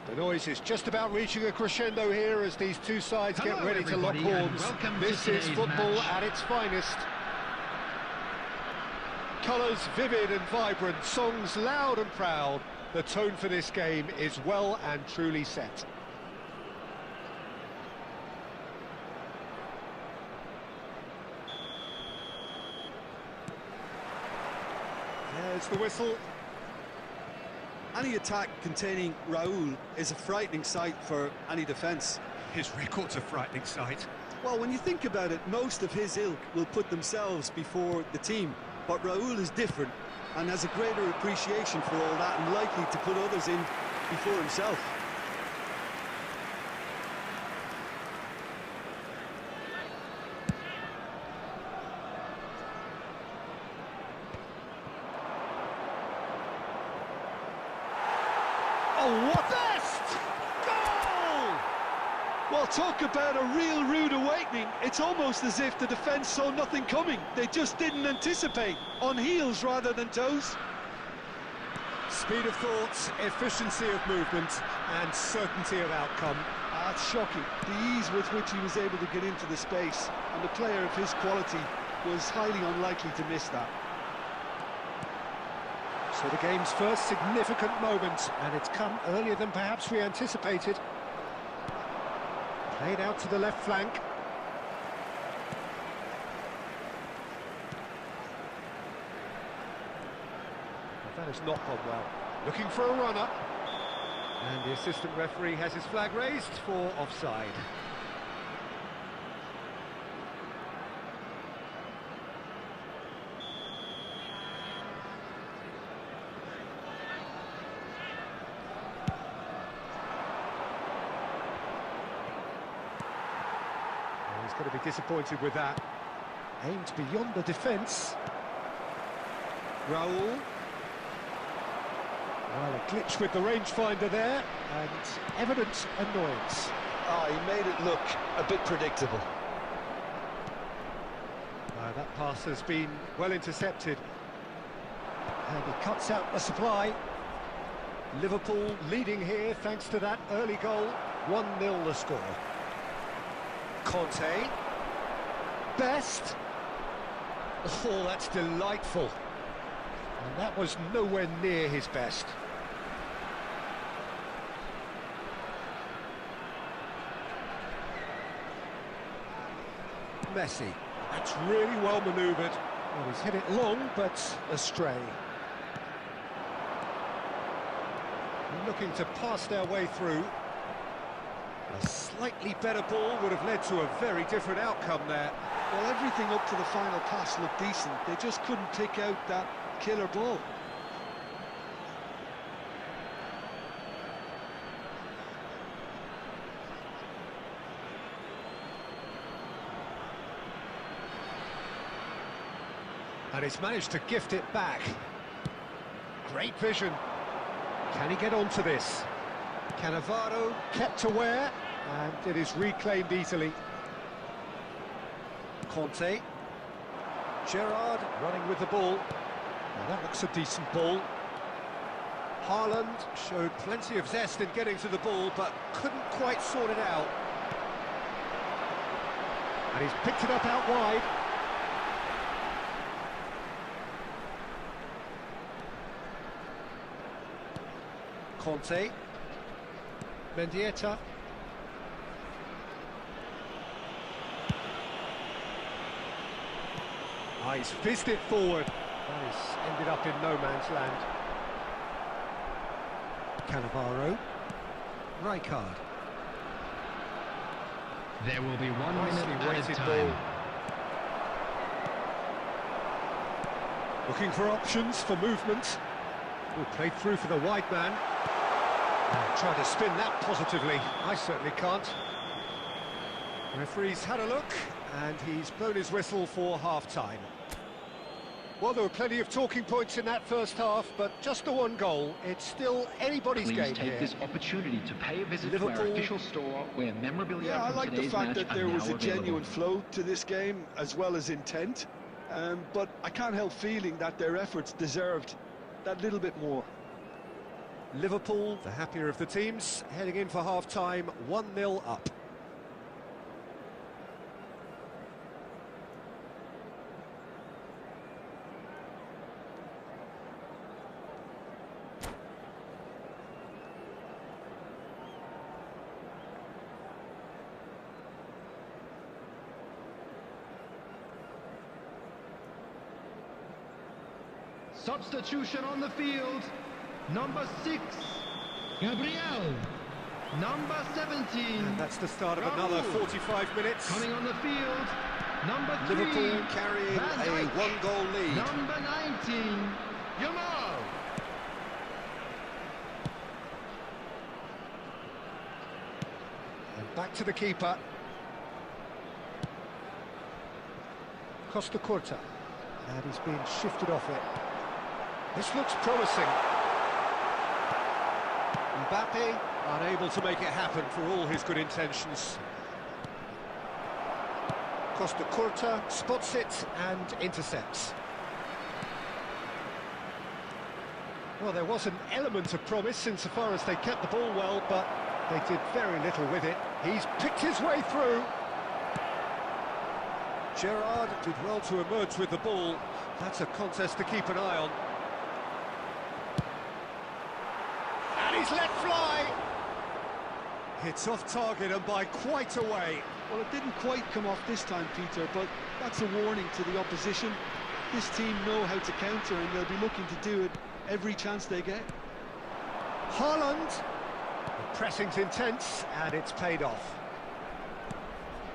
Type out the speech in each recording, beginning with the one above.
The noise is just about reaching a crescendo here as these two sides get ready to lock horns. This is football at its finest. Colours vivid and vibrant, songs loud and proud. The tone for this game is well and truly set. There's the whistle. Any attack containing Raúl is a frightening sight for any defence. His record's a frightening sight. Well, when you think about it, most of his ilk will put themselves before the team. But Raúl is different and has a greater appreciation for all that and likely to put others in before himself. Oh, what best! Goal! Well, talk about a real rude awakening. It's almost as if the defence saw nothing coming. They just didn't anticipate, on heels rather than toes. Speed of thought, efficiency of movement, and certainty of outcome. That's shocking. The ease with which he was able to get into the space, and a player of his quality was highly unlikely to miss that. So the game's first significant moment, and it's come earlier than perhaps we anticipated. Played out to the left flank. That has not gone well. Looking for a runner. And the assistant referee has his flag raised for offside. He's going to be disappointed with that. Aimed beyond the defence. Raúl. Well, a glitch with the rangefinder there, and evident annoyance. Oh, he made it look a bit predictable. That pass has been well intercepted. And he cuts out the supply. Liverpool leading here thanks to that early goal. 1-0 the score. Conte. Best. Oh, that's delightful. And that was nowhere near his best. Messi. That's really well manoeuvred. Well, he's hit it long, but astray. Looking to pass their way through. A slightly better ball would have led to a very different outcome there. Well, everything up to the final pass looked decent. They just couldn't pick out that killer ball. And he's managed to gift it back. Great vision. Can he get onto this? Cannavaro kept aware, and it is reclaimed easily. Conte. Gerrard running with the ball. Now that looks a decent ball. Haaland showed plenty of zest in getting to the ball, but couldn't quite sort it out. And he's picked it up out wide. Conte. Mendieta. He's fizzed it forward. That has ended up in no man's land. Cannavaro. Rijkaard. There will be 1 Nicely minute added weighted time. ball. Looking for options for movement. Played through for the wide man. Trying to spin that positively. I certainly can't. Referee's had a look, and he's blown his whistle for half-time. Well, there were plenty of talking points in that first half, but just the one goal. It's still anybody's Please game take here. this opportunity to pay a visit Liverpool. to our official store where memorabilia Yeah, I from like the today's fact match that are there now was a available. genuine flow to this game, as well as intent. But I can't help feeling that their efforts deserved that little bit more. Liverpool, the happier of the teams, heading in for half-time, 1-0 up. Substitution on the field. Number 6, Gabriel. Number 17. And that's the start of another 45 minutes. Coming on the field. Number 3. Liverpool carrying a one-goal lead. Number 19, Yamal. And back to the keeper. Costa Curta. And he's been shifted off it. This looks promising. Mbappe unable to make it happen for all his good intentions. Costa Curta spots it and intercepts. Well, there was an element of promise insofar as they kept the ball well, but they did very little with it. He's picked his way through. Gerrard did well to emerge with the ball. That's a contest to keep an eye on. And he's let fly. It's off target and by quite a way. Well, it didn't quite come off this time, Peter, but that's a warning to the opposition. This team know how to counter, and they'll be looking to do it every chance they get. Haaland. The pressing's intense, and it's paid off.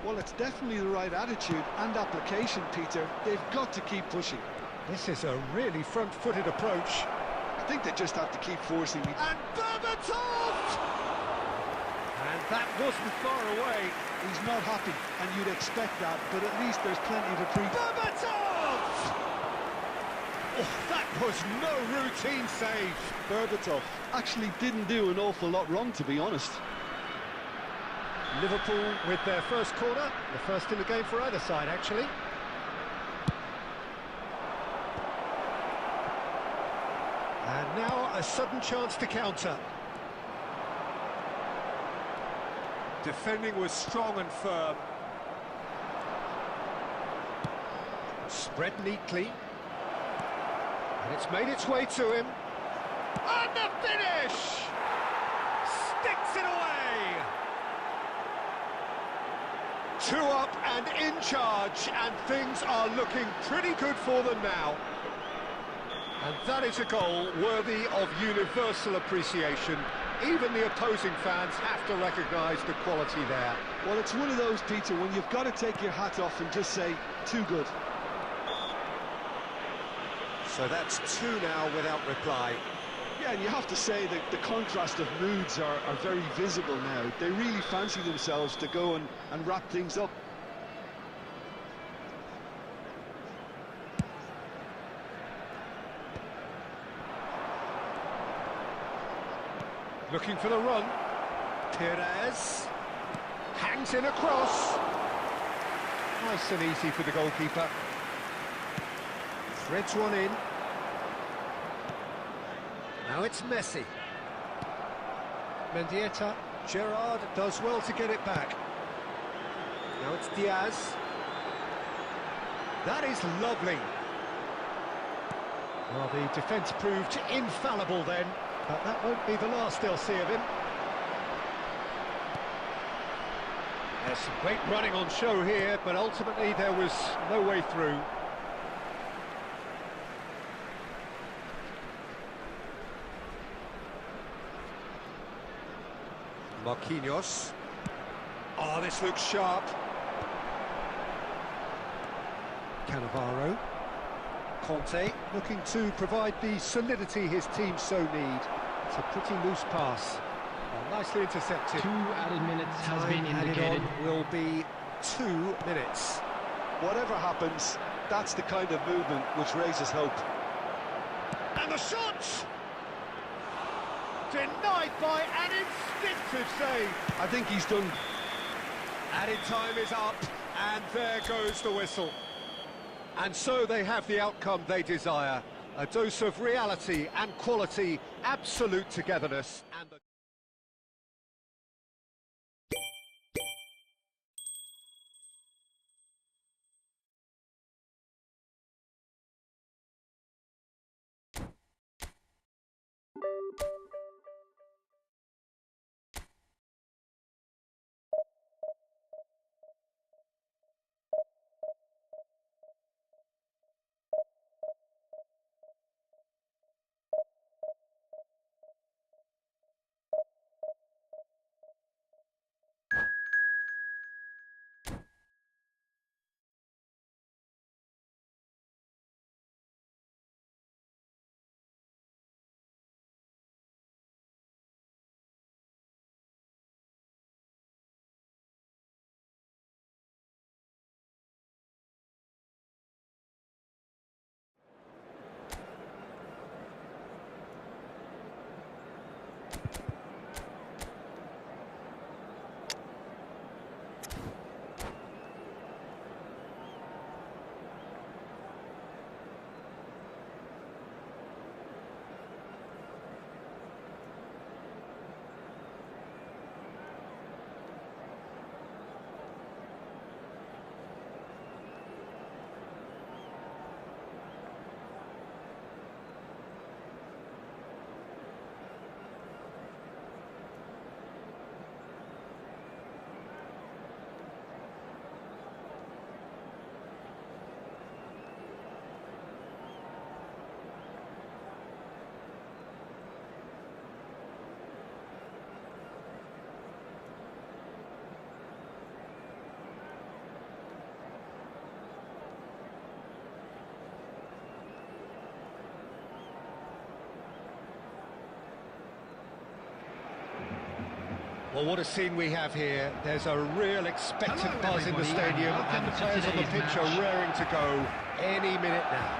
Well, it's definitely the right attitude and application, Peter. They've got to keep pushing. This is a really front-footed approach. I think they just have to keep forcing me. And Berbatov! And that wasn't far away. He's not happy, and you'd expect that, but at least there's plenty of reprieve. Berbatov! Oh, that was no routine save. Berbatov actually didn't do an awful lot wrong, to be honest. Liverpool with their first corner, the first in the game for either side, actually. And now a sudden chance to counter. Defending was strong and firm. Spread neatly. And it's made its way to him. And the finish! Sticks it away! 2 up and in charge, and things are looking pretty good for them now. And that is a goal worthy of universal appreciation. Even the opposing fans have to recognise the quality there. Well, it's one of those, Peter, when you've got to take your hat off and just say, too good. So that's 2 now without reply. Yeah, and you have to say that the contrast of moods are very visible now. They really fancy themselves to go and wrap things up. Looking for the run. Perez hangs in across. Nice and easy for the goalkeeper. Threads one in. Now it's Messi. Mendieta. Gerrard does well to get it back. Now it's Diaz. That is lovely. Well, the defence proved infallible then, but that won't be the last they'll see of him. There's some great running on show here, but ultimately there was no way through. Marquinhos. Oh, this looks sharp. Cannavaro. Conte looking to provide the solidity his team so need. It's a pretty loose pass. Oh, nicely intercepted. 2 added minutes has been indicated. Will be 2 minutes. Whatever happens, that's the kind of movement which raises hope. And the shot! Denied by an instinctive save. I think he's done. Added time is up, and there goes the whistle. And so they have the outcome they desire. A dose of reality and quality, absolute togetherness. And the Well, what a scene we have here. There's a real expectant buzz in the stadium, and the players on the pitch are raring to go any minute now.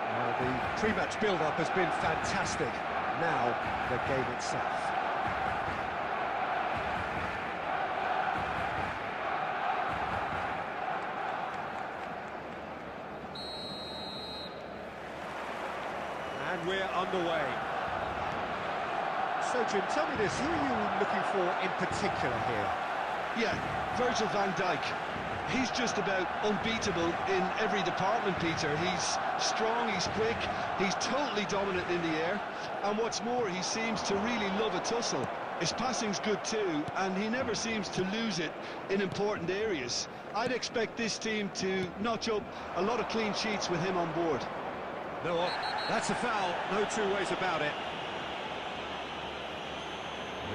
Well, the pre-match build-up has been fantastic. Now, the game itself. And we're underway. So, Jim, tell me this, who are you looking for in particular here? Yeah, Virgil van Dijk. He's just about unbeatable in every department, Peter. He's strong, he's quick, he's totally dominant in the air, and what's more, he seems to really love a tussle. His passing's good too, and he never seems to lose it in important areas. I'd expect this team to notch up a lot of clean sheets with him on board. No, that's a foul, no two ways about it.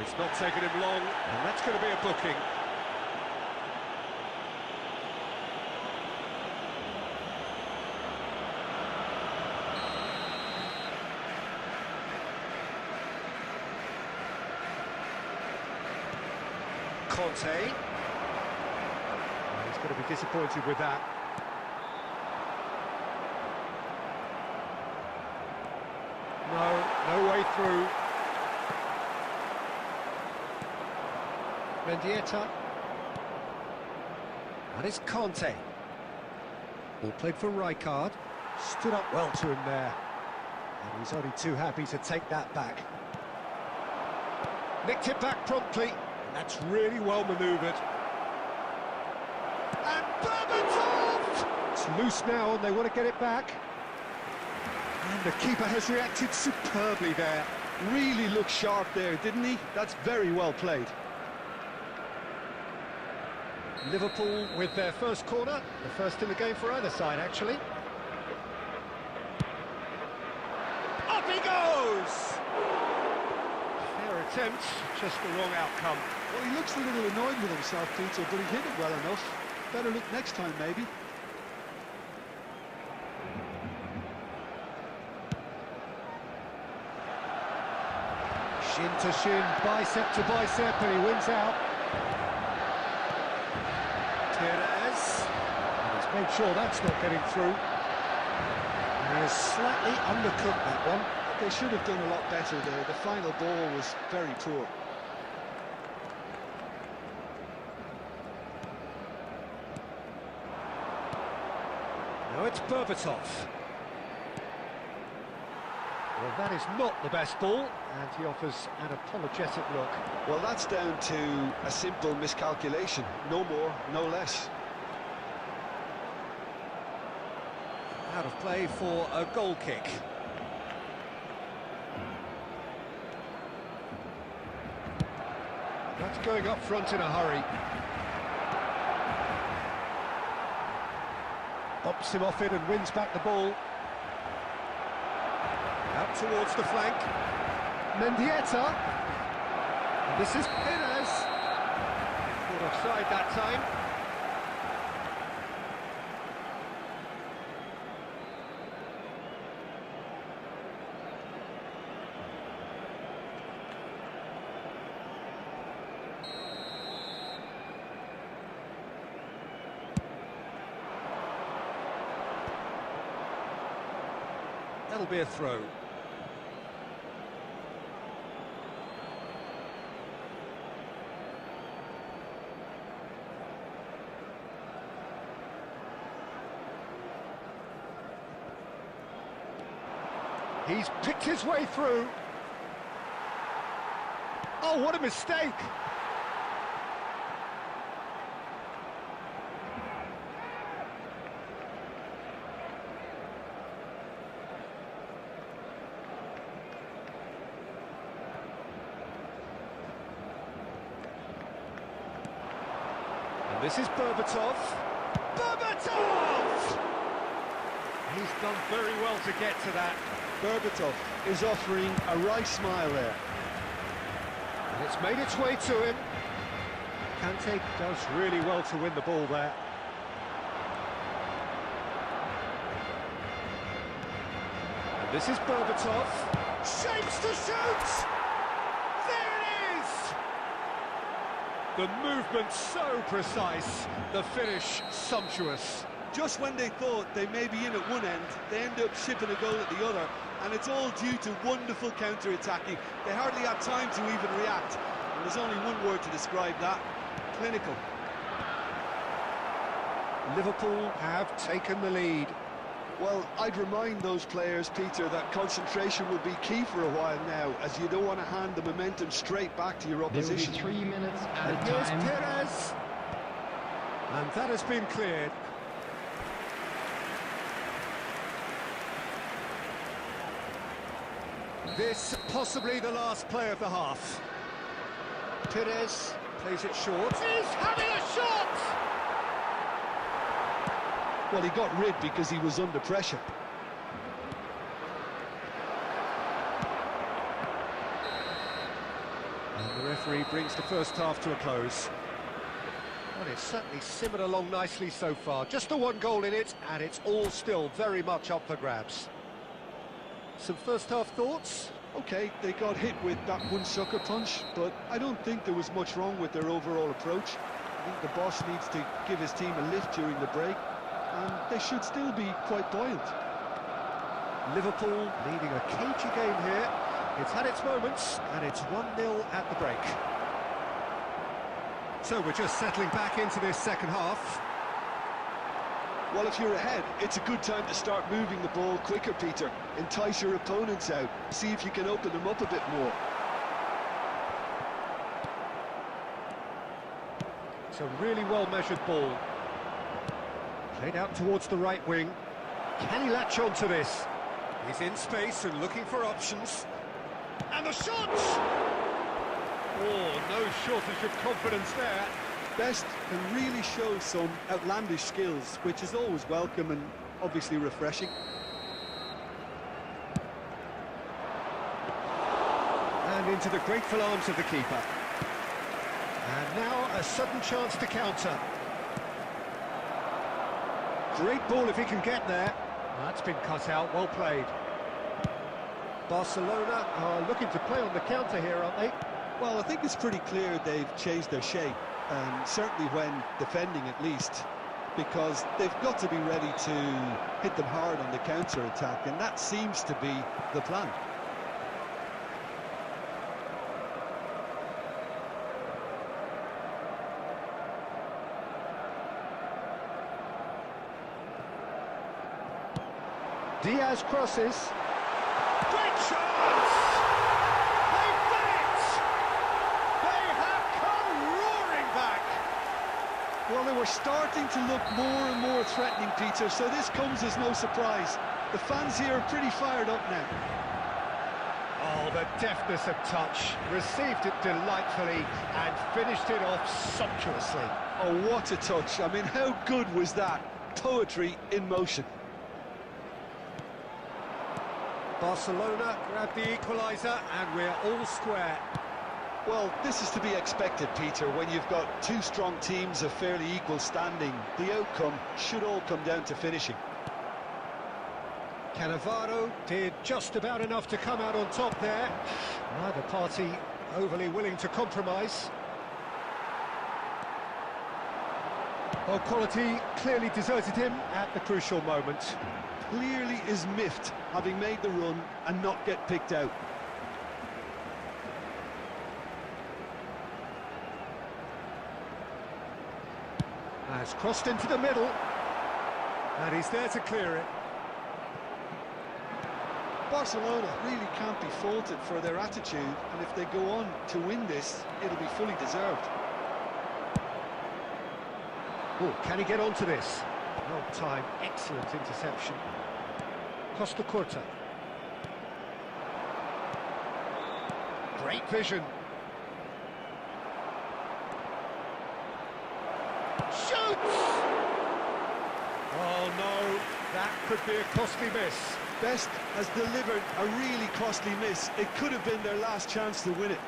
It's not taken him long, and that's going to be a booking. Conte. He's going to be disappointed with that. No way through. Mendieta. And it's Conte. Ball played for Rijkaard. Stood up well to him there. And he's only too happy to take that back. Nicked it back promptly. That's really well manoeuvred. And Berbatov! It's loose now and they want to get it back. And the keeper has reacted superbly there. Really looked sharp there, didn't he? That's very well played. Liverpool with their first corner. The first in the game for either side, actually. Up he goes! Fair attempt, just the wrong outcome. Well, he looks a little annoyed with himself, Peter, but he hit it well enough. Better look next time, maybe. Shin to shin, bicep to bicep, and he wins out. Perez. And he's made sure that's not getting through. And he has slightly undercooked that one. They should have done a lot better there. The final ball was very poor. Now it's Berbatov. Well, that is not the best ball, and he offers an apologetic look. Well, that's down to a simple miscalculation. No more, no less. Out of play for a goal kick. That's going up front in a hurry. Bops him off it and wins back the ball. Out towards the flank. Mendieta. And this is Perez. Caught offside that time. That'll be a throw. He's picked his way through. Oh, what a mistake! And this is Berbatov. Berbatov! He's done very well to get to that. Berbatov is offering a right smile there. And it's made its way to him. Kante does really well to win the ball there. And this is Berbatov. Shapes to shoot! There it is! The movement so precise, the finish sumptuous. Just when they thought they may be in at one end, they end up shipping a goal at the other, and it's all due to wonderful counter-attacking. They hardly had time to even react, and there's only one word to describe that: clinical. Liverpool have taken the lead. Well, I'd remind those players, Peter, that concentration will be key for a while now, as you don't want to hand the momentum straight back to your There will be opposition. 3 minutes at And a here's time. Perez. And that has been cleared. This possibly the last play of the half. Perez plays it short. He's having a shot! Well, he got rid because he was under pressure. And the referee brings the first half to a close. Well, it's certainly simmered along nicely so far. Just the one goal in it, and it's all still very much up for grabs. Some first half thoughts? Okay, they got hit with that one sucker punch, but I don't think there was much wrong with their overall approach. I think the boss needs to give his team a lift during the break, and they should still be quite buoyant. Liverpool leading a cagey game here. It's had its moments, and it's 1-0 at the break. So we're just settling back into this second half. Well, if you're ahead, it's a good time to start moving the ball quicker, Peter. Entice your opponents out. See if you can open them up a bit more. It's a really well-measured ball. Played out towards the right wing. Can he latch on to this? He's in space and looking for options. And the shot! Oh, no shortage of confidence there. Best can really show some outlandish skills, which is always welcome and obviously refreshing. And into the grateful arms of the keeper. And now a sudden chance to counter. Great ball if he can get there. That's been cut out, well played. Barcelona are looking to play on the counter here, aren't they? Well, I think it's pretty clear they've changed their shape, and certainly when defending at least, because they've got to be ready to hit them hard on the counter-attack, and that seems to be the plan. Diaz crosses. Great chance! They've done it! They have come roaring back! Well, they were starting to look more and more threatening, Peter, so this comes as no surprise. The fans here are pretty fired up now. Oh, the deftness of touch. Received it delightfully and finished it off sumptuously. Oh, what a touch. I mean, how good was that? Poetry in motion. Barcelona grab the equaliser and we're all square. Well, this is to be expected, Peter, when you've got two strong teams of fairly equal standing. The outcome should all come down to finishing. Cannavaro did just about enough to come out on top there. Neither party overly willing to compromise. Well, quality clearly deserted him at the crucial moment. Clearly is miffed, having made the run and not get picked out. Has crossed into the middle. And he's there to clear it. Barcelona really can't be faulted for their attitude, and if they go on to win this, it'll be fully deserved. Oh, can he get onto this? Well timed, excellent interception. Costa Curta. Great vision. Shoots! Oh no, that could be a costly miss. Best has delivered a really costly miss. It could have been their last chance to win it.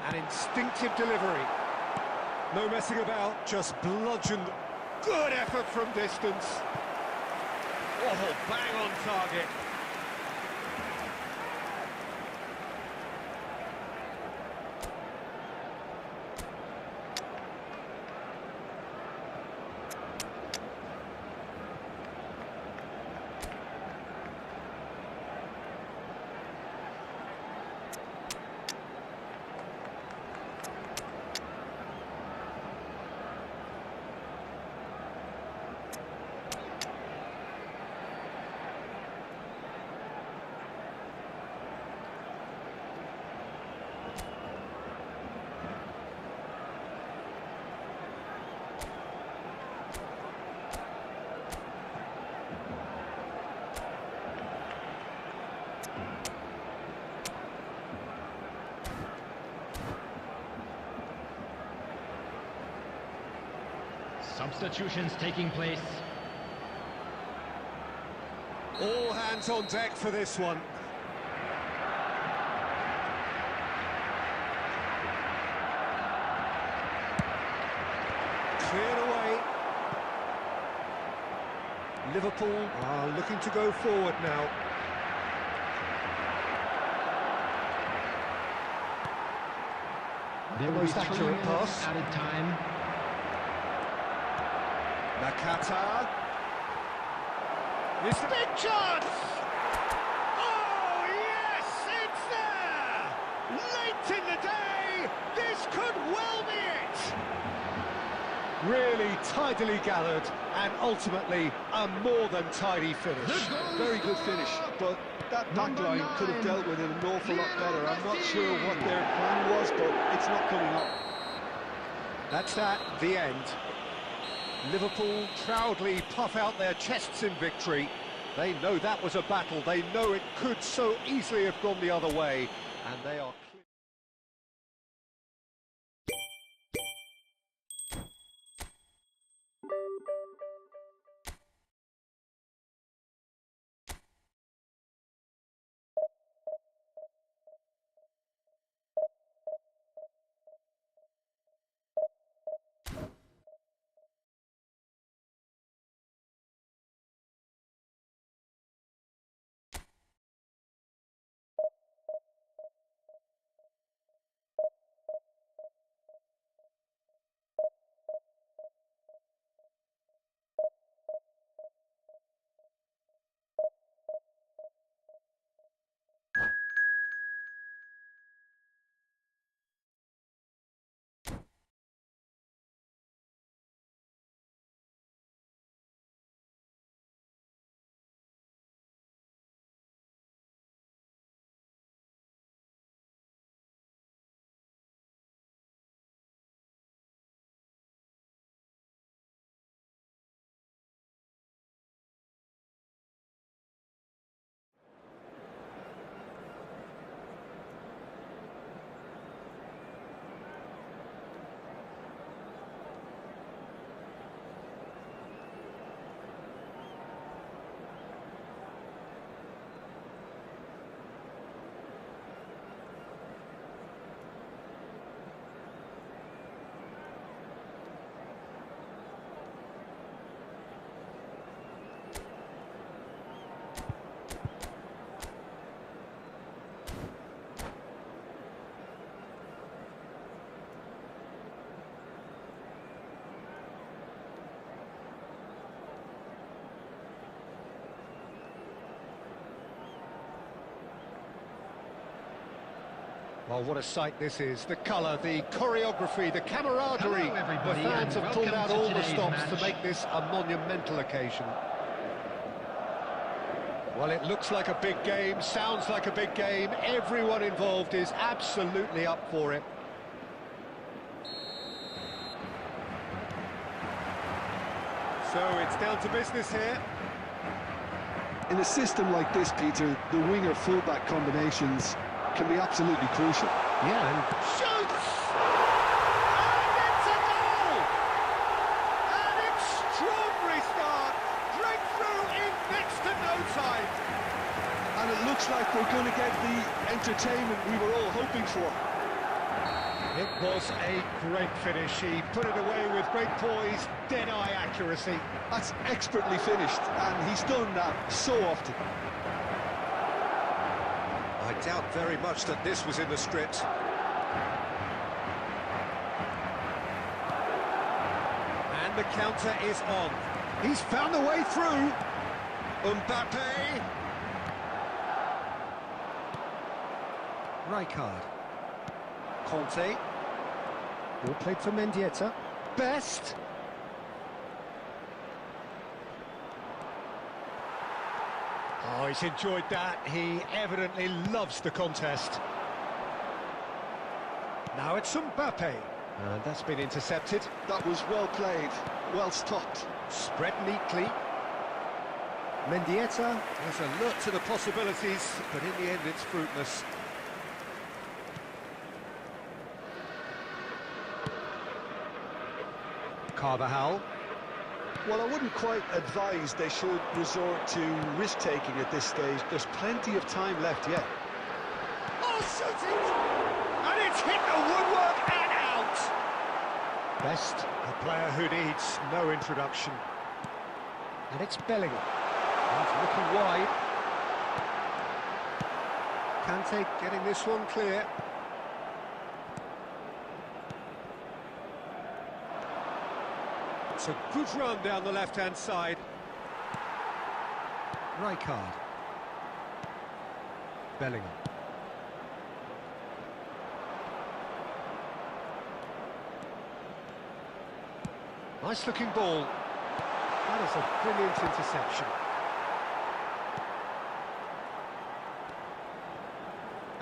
An instinctive delivery. No messing about, just bludgeoned. Good effort from distance. Oh, bang on target. Substitutions taking place. All hands on deck for this one. Cleared away. Liverpool are looking to go forward now. There will be Most 3 accurate minutes pass. added time. Nakata. It's a big chance! Oh, yes, it's there! Late in the day, this could well be it! Really tidily gathered, and ultimately a more than tidy finish. Very good finish, but that back line could have dealt with it an awful lot better. I'm not sure what their plan was, but it's not coming up. That's that, the end. Liverpool proudly puff out their chests in victory. They know that was a battle. They know it could so easily have gone the other way. And they are clear. Well, what a sight this is. The colour, the choreography, the camaraderie. Hello, everybody, The fans and have pulled welcome out to all the today's stops match. to make this a monumental occasion. Well, it looks like a big game, sounds like a big game. Everyone involved is absolutely up for it. So it's down to business here. In a system like this, Peter, the winger-fullback combinations can be absolutely crucial. Yeah, and shoots! And it's a goal! An extraordinary start. Breakthrough in next to no time. And it looks like we're going to get the entertainment we were all hoping for. It was a great finish. He put it away with great poise, dead-eye accuracy. That's expertly finished, and he's done that so often. I doubt very much that this was in the script. And the counter is on. He's found the way through. Mbappe. Rijkaard. Conte. Ball played for Mendieta. Best. Oh, he's enjoyed that. He evidently loves the contest. Now it's Mbappe. And that's been intercepted. That was well played, well stopped. Spread neatly. Mendieta has alert to the possibilities, but in the end it's fruitless. Carvajal. Well, I wouldn't quite advise they should resort to risk-taking at this stage. There's plenty of time left yet. Oh, shoot it! And it's hit the woodwork and out! Best, a player who needs no introduction. And it's Bellingham. He's looking wide. Kante getting this one clear. It's a good run down the left-hand side. Rijkaard. Bellingham. Nice looking ball. That is a brilliant interception.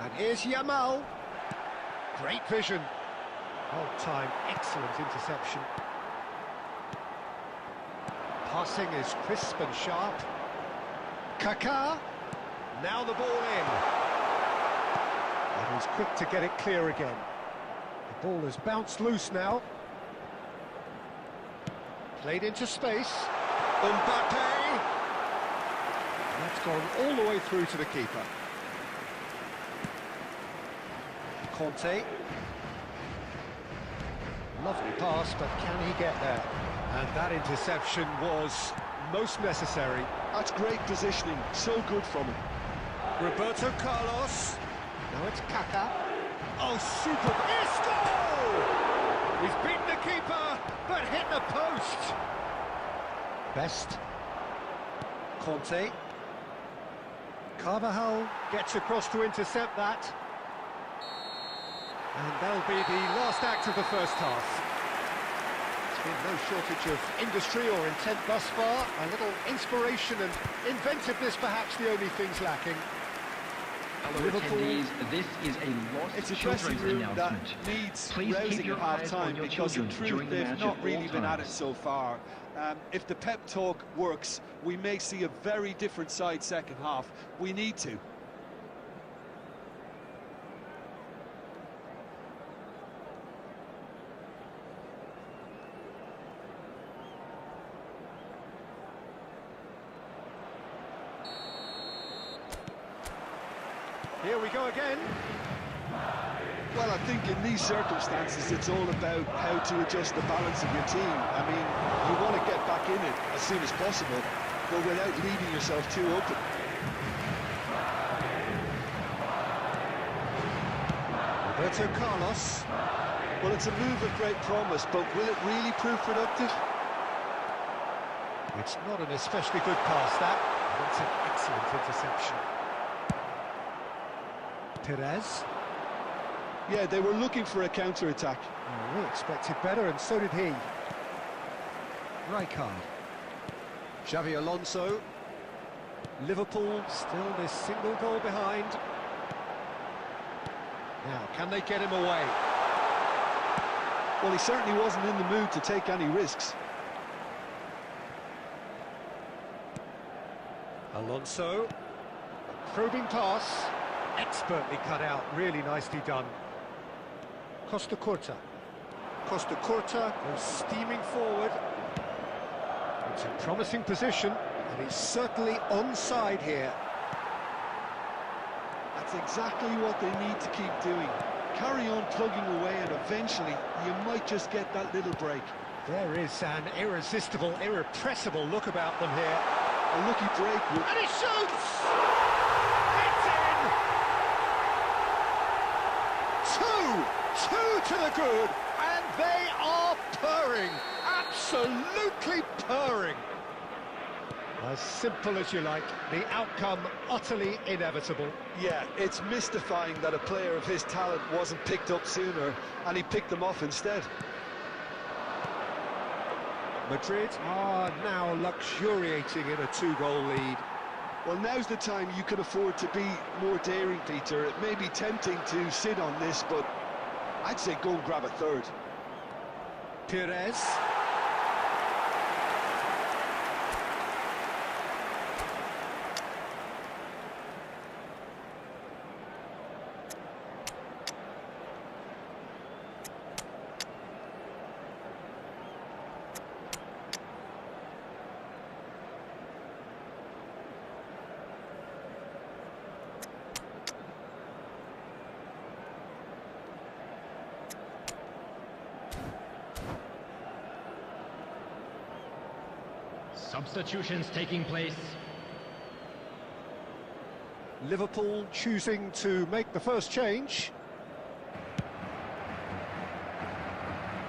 And here's Yamal. Great vision. Well timed, excellent interception. Passing is crisp and sharp. Kaká. Now the ball in. And he's quick to get it clear again. The ball has bounced loose now. Played into space. Mbappe. And that's gone all the way through to the keeper. Conte. Lovely pass, but can he get there? And that interception was most necessary. That's great positioning, so good from him. Roberto Carlos. Now it's Kaká. Oh, super! Isco! He's beaten the keeper, but hit the post. Best. Conte. Carvajal gets across to intercept that. And that'll be the last act of the first half. There's been no shortage of industry or intent thus far. A little inspiration and inventiveness, perhaps the only things lacking. Hello, attendees. This is a It's a lost dressing children's room that announcement. needs Please keep rousing your at eyes on half-time your because in children truth during the they've match not at really all been at it times. so far. If the pep talk works, we may see a very different side second half. We need to. Here we go again. Well, I think in these circumstances it's all about how to adjust the balance of your team. I mean, you want to get back in it as soon as possible, but without leaving yourself too open. Roberto Carlos. Well, it's a move of great promise, but will it really prove productive? It's not an especially good pass, that. But it's an excellent interception. Perez. Yeah, they were looking for a counter-attack. Oh, we expected better, and so did he. Rijkaard. Xavi Alonso. Liverpool still this single goal behind. Now, can they get him away? Well, he certainly wasn't in the mood to take any risks. Alonso. Probing pass. Expertly cut out, really nicely done. Costa Curta. Costa Curta goes steaming forward. It's a promising position, and it's certainly onside here. That's exactly what they need to keep doing. Carry on plugging away, and eventually you might just get that little break. There is an irresistible, irrepressible look about them here. A lucky break would... And he shoots! It's in! Two to the good, and they are purring, absolutely purring. As simple as you like, the outcome utterly inevitable. Yeah, it's mystifying that a player of his talent wasn't picked up sooner, and he picked them off instead. Madrid are now luxuriating in a two-goal lead. Well, now's the time you can afford to be more daring, Peter. It may be tempting to sit on this, but I'd say go and grab a third. Perez. Substitutions taking place. Liverpool choosing to make the first change.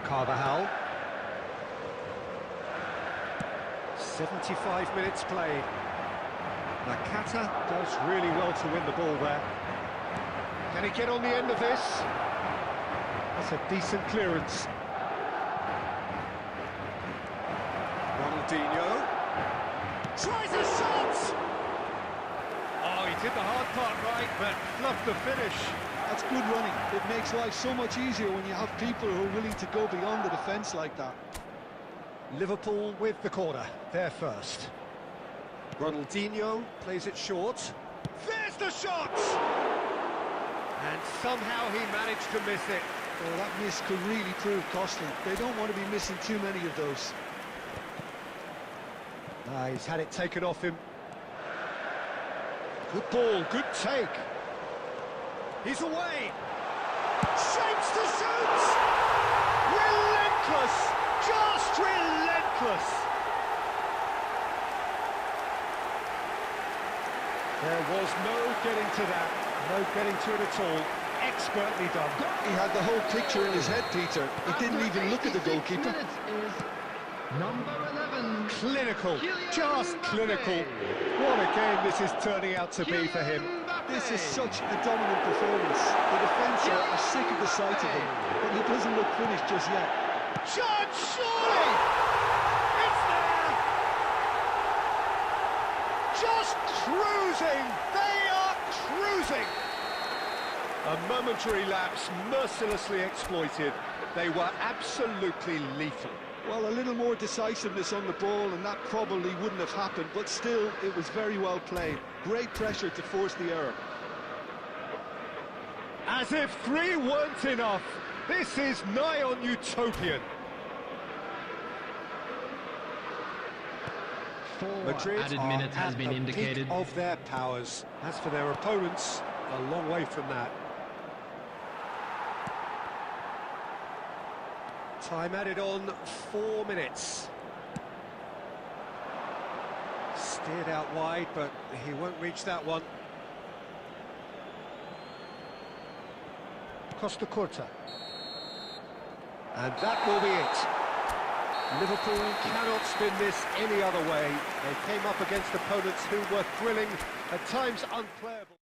Carvajal. 75 minutes played. Nakata does really well to win the ball there. Can he get on the end of this? That's a decent clearance. Ronaldinho tries a shot! Oh, he did the hard part right, but fluffed the finish. That's good running. It makes life so much easier when you have people who are willing to go beyond the defence like that. Liverpool with the corner, they're first. Ronaldinho plays it short. There's the shot! And somehow he managed to miss it. Well, that miss could really prove costly. They don't want to be missing too many of those. He's had it taken off him. Good ball, good take. He's away. Shapes to shoot! Relentless! Just relentless! There was no getting to that. No getting to it at all. Expertly done. He had the whole picture in his head, Peter. He didn't even look at the goalkeeper. Number 11. Clinical, just clinical. What a game this is turning out to be for him. This is such a dominant performance. The defence are sick of the sight of him, but he doesn't look finished just yet. Chance, surely! It's there! Just cruising! They are cruising! A momentary lapse mercilessly exploited. They were absolutely lethal. Well, a little more decisiveness on the ball and that probably wouldn't have happened, but still, it was very well played. Great pressure to force the error. As if 3 weren't enough, this is nigh on utopian. Madrid Added are minutes has at been the indicated. peak of their powers. As for their opponents, a long way from that. Time added on, 4 minutes. Steered out wide, but he won't reach that one. Costa Curta. And that will be it. Liverpool cannot spin this any other way. They came up against opponents who were thrilling, at times unplayable.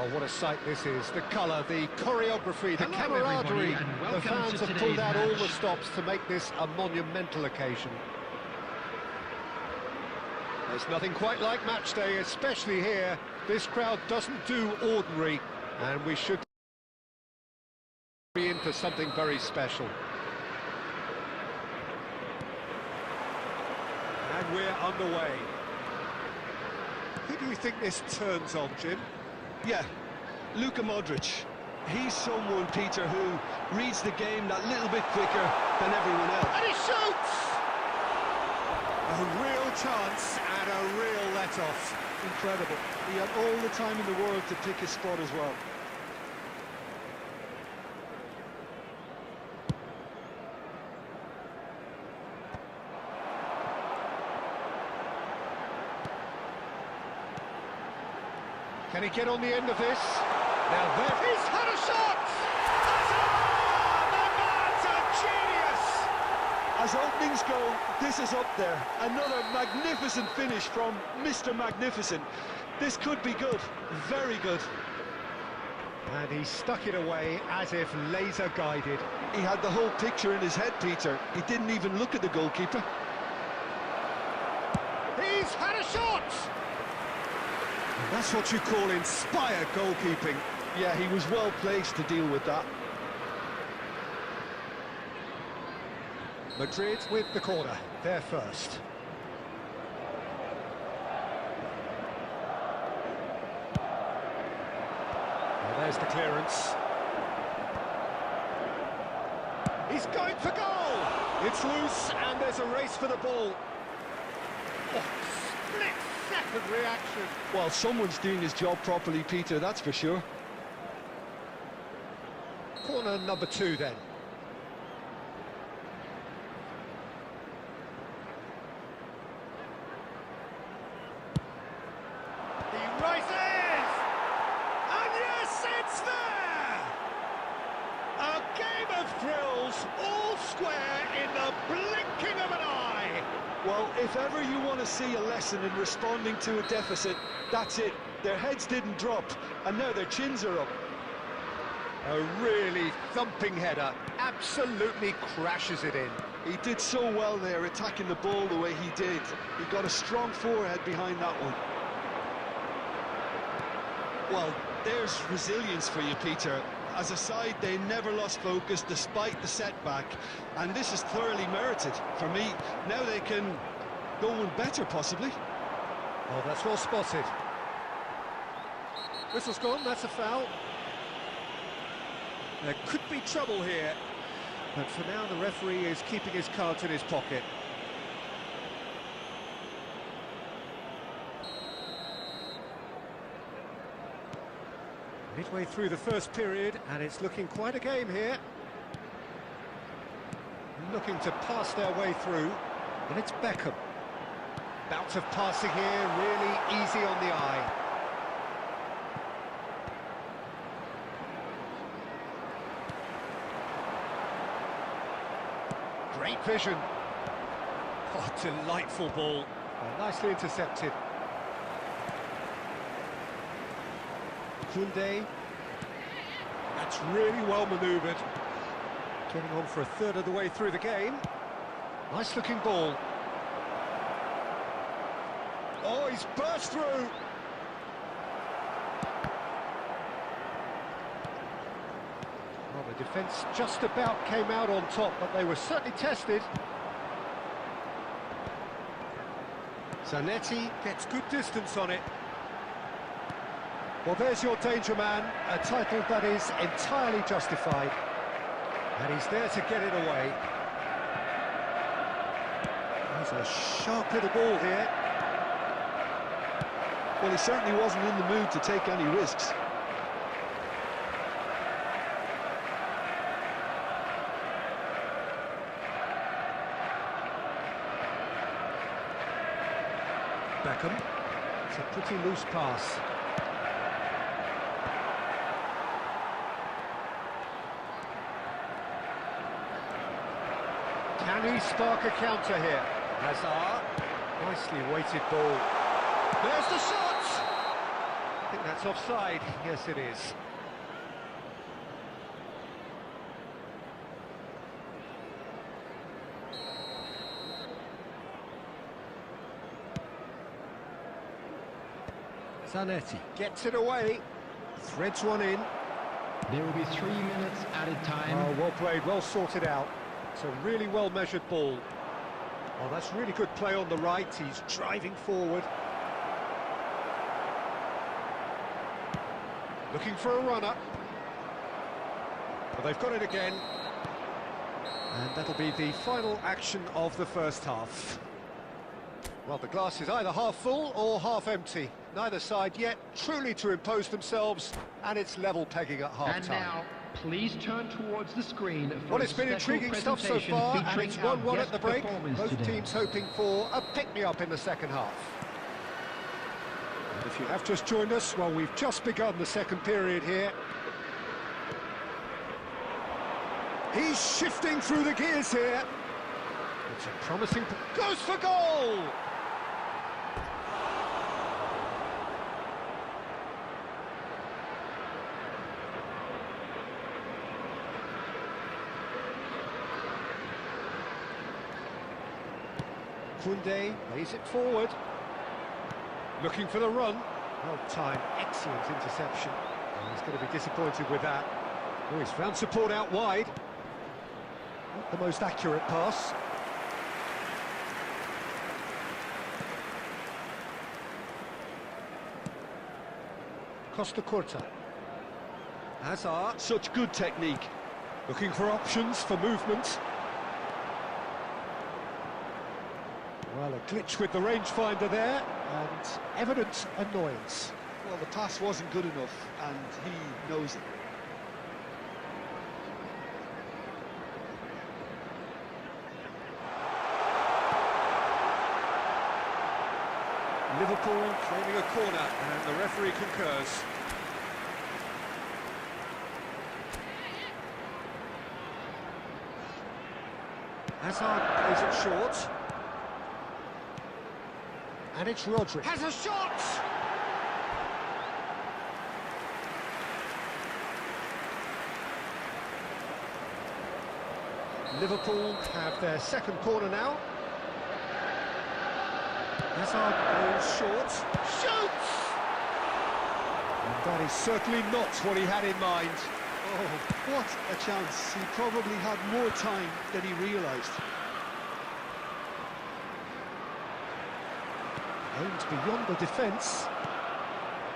Oh, what a sight this is. The colour, the choreography, the Hello, camaraderie. everybody, and The welcome fans to have pulled today's out all the match. stops to make this a monumental occasion. There's nothing quite like match day, especially here. This crowd doesn't do ordinary, and we should be in for something very special. And we're underway. Who do you think this turns on, Jim? Yeah, Luka Modric. He's someone, Peter, who reads the game that little bit quicker than everyone else. And he shoots! A real chance and a real let-off. Incredible. He had all the time in the world to pick his spot as well. Can he get on the end of this? Now there, he's had a shot! The man's a genius! As openings go, this is up there. Another magnificent finish from Mr. Magnificent. This could be good, very good. And he stuck it away as if laser-guided. He had the whole picture in his head, Peter. He didn't even look at the goalkeeper. He's had a shot! That's what you call inspired goalkeeping. Yeah, he was well placed to deal with that. Madrid with the corner, they're first. Well, there's the clearance. He's going for goal! It's loose and there's a race for the ball. Oh, split-second reaction. Well, someone's doing his job properly, Peter, that's for sure. Corner number 2 then. He rises! And yes, it's there! A game of thrills, all square in the blinking of an eye. Well, if ever you want to see a lesson in responding to a deficit, that's it. Their heads didn't drop, and now their chins are up. A really thumping header, absolutely crashes it in. He did so well there, attacking the ball the way he did. He got a strong forehead behind that one. Well, there's resilience for you, Peter. As a side, they never lost focus despite the setback, and this is thoroughly merited. For me, now they can go one better, possibly. Oh, that's well spotted. Whistle's gone, that's a foul. There could be trouble here, but for now the referee is keeping his cards in his pocket. Midway through the first period, and it's looking quite a game here. Looking to pass their way through, and it's Beckham. Bout of passing here, really easy on the eye. Great vision. Oh, delightful ball. Nicely intercepted. Koundé. That's really well manoeuvred. Getting on for a third of the way through the game. Nice looking ball. Oh, he's burst through. Well, the defence just about came out on top, but they were certainly tested. Zanetti gets good distance on it. Well, there's your danger man, a title that is entirely justified. And he's there to get it away. He's a sharp little ball here. Well, he certainly wasn't in the mood to take any risks. Beckham. It's a pretty loose pass. Can he spark a counter here? Hazard. Nicely weighted ball. There's the shot! I think That's offside. Yes, it is. Zanetti gets it away, threads one in. There will be 3 minutes added time. Oh, well played, well sorted out. It's a really well-measured ball. Oh, that's really good play on the right. He's driving forward. Looking for a runner. Well, they've got it again. And that'll be the final action of the first half. Well, the glass is either half full or half empty. Neither side yet truly to impose themselves, and it's level pegging at half-time. And now, please turn towards the screen for Well, it's been intriguing stuff so far, and it's 1-1 at the break. Both today. teams hoping for a pick-me-up in the second half. And if you have just joined us, well, we've just begun the second period here. He's shifting through the gears here. It's a promising... goes for goal! Koundé lays it forward. Looking for the run. Well timed, excellent interception. And he's going to be disappointed with that. Oh, he's found support out wide. Not the most accurate pass. Costa Curta. Hazard. Such good technique. Looking for options for movement. Well, a glitch with the rangefinder there, and evident annoyance. Well, the pass wasn't good enough, and he knows it. Liverpool claiming a corner, and the referee concurs. Hazard plays it short. And it's Rodri. Has a shot! Liverpool have their second corner now. Hazard goes short. Shoots! And that is certainly not what he had in mind. Oh, what a chance. He probably had more time than he realised. Aimed beyond the defence.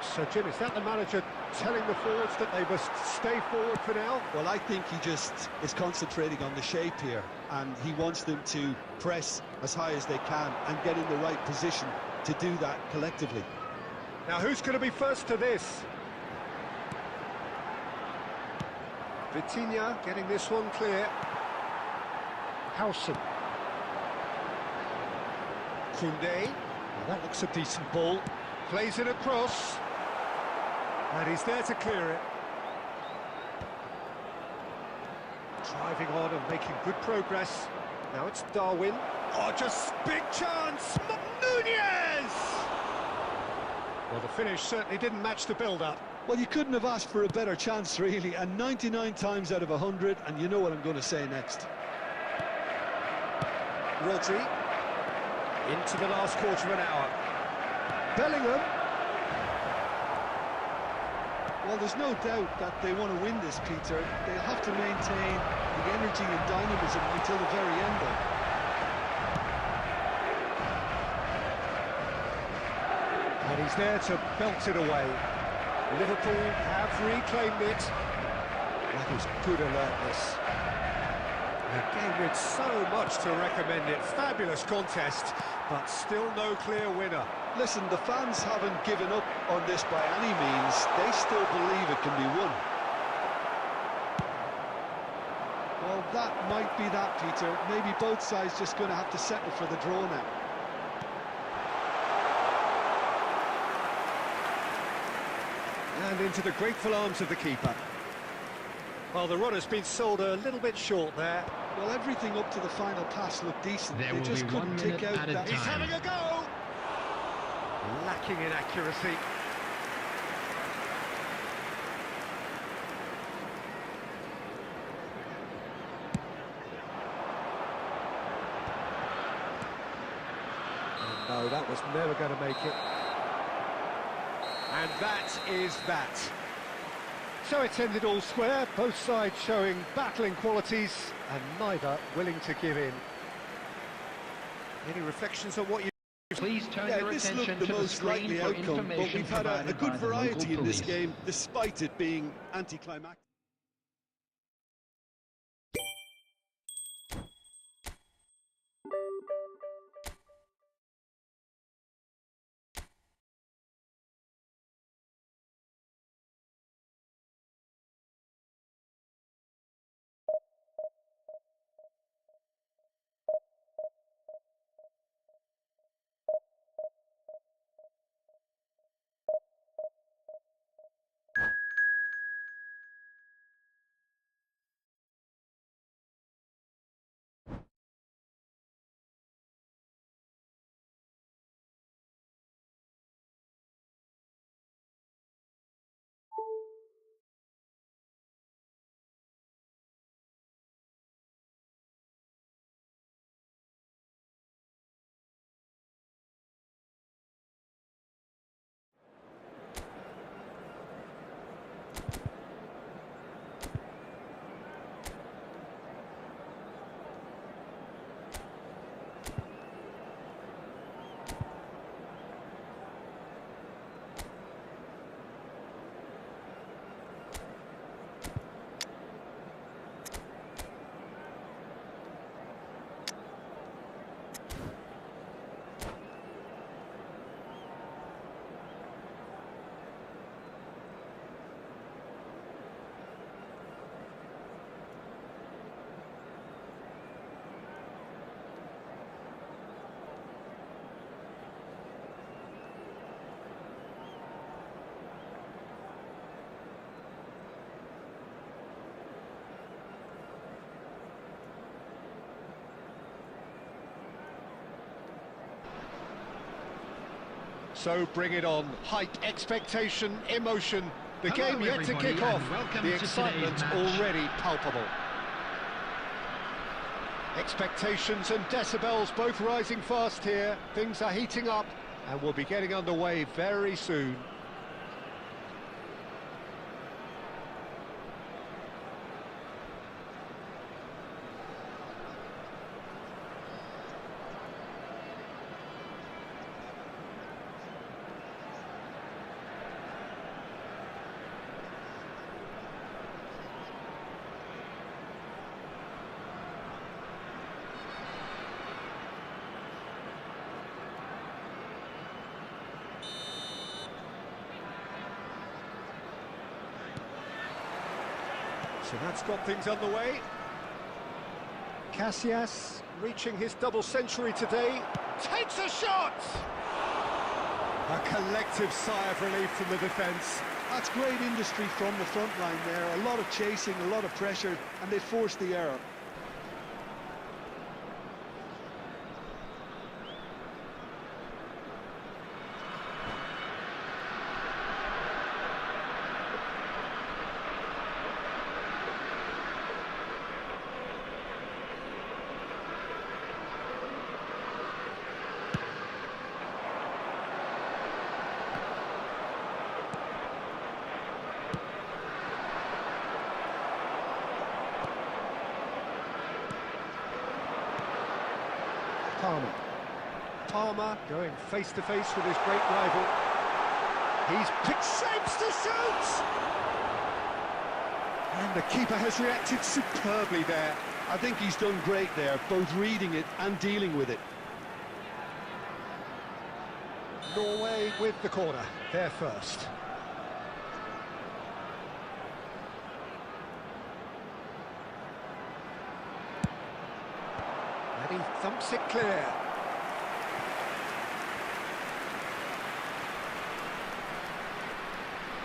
So, Jim, is that the manager telling the forwards that they must stay forward for now? Well, I think he just is concentrating on the shape here, and he wants them to press as high as they can and get in the right position to do that collectively. Now, who's going to be first to this? Vitinha getting this one clear. Howson. Koundé. Well, that looks a decent ball. Plays it across. And he's there to clear it. Driving on and making good progress. Now it's Darwin. Oh, just big chance! Nunez! Well, the finish certainly didn't match the build-up. Well, you couldn't have asked for a better chance, really, and 99 times out of 100, and you know what I'm going to say next. Rodri. Into the last quarter of an hour. Bellingham. Well, there's no doubt that they want to win this, Peter. They'll have to maintain the energy and dynamism until the very end, though. And he's there to belt it away. Liverpool have reclaimed it. That is good alertness. A game with so much to recommend it. Fabulous contest, but still no clear winner. Listen, the fans haven't given up on this by any means. They still believe it can be won. Well, that might be that, Peter. Maybe both sides just going to have to settle for the draw now. And into the grateful arms of the keeper. Well, the run has been sold a little bit short there. Well, everything up to the final pass looked decent. There They will just be couldn't 1 take minute out added that. time. He's having a go! Lacking in accuracy. No, that was never going to make it. And that is that. So it's ended all square, both sides showing battling qualities and neither willing to give in. Any reflections on what you... Please turn Yeah, your this attention looked the to the most screen likely for outcome, but information we've had a provided good by the variety local in this police. game, despite it being anticlimactic. So bring it on. Hype, expectation, emotion. The Hello, game yet to everybody, kick off. and welcome The to excitement today's match. already palpable. Expectations and decibels both rising fast here. Things are heating up and we'll be getting underway very soon. So that's got things underway. Casillas reaching his double century today. Takes a shot! A collective sigh of relief from the defence. That's great industry from the front line there. A lot of chasing, a lot of pressure, and they forced the error. Palmer going face-to-face with his great rival. He's picked shapes to shoot! And the keeper has reacted superbly there. I think he's done great there, both reading it and dealing with it. Norway with the corner, they're first. And he thumps it clear.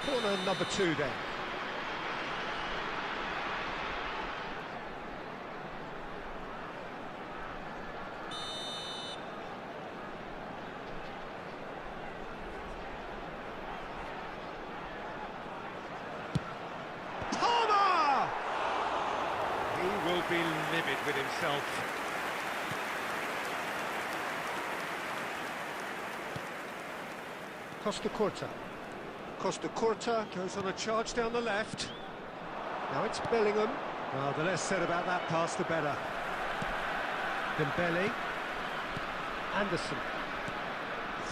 Corner number 2 then. Palmer! He will be livid with himself. Costa Curta. Costa Curta goes on a charge down the left. Now it's Bellingham. Well, the less said about that pass, the better. Dembele. Anderson.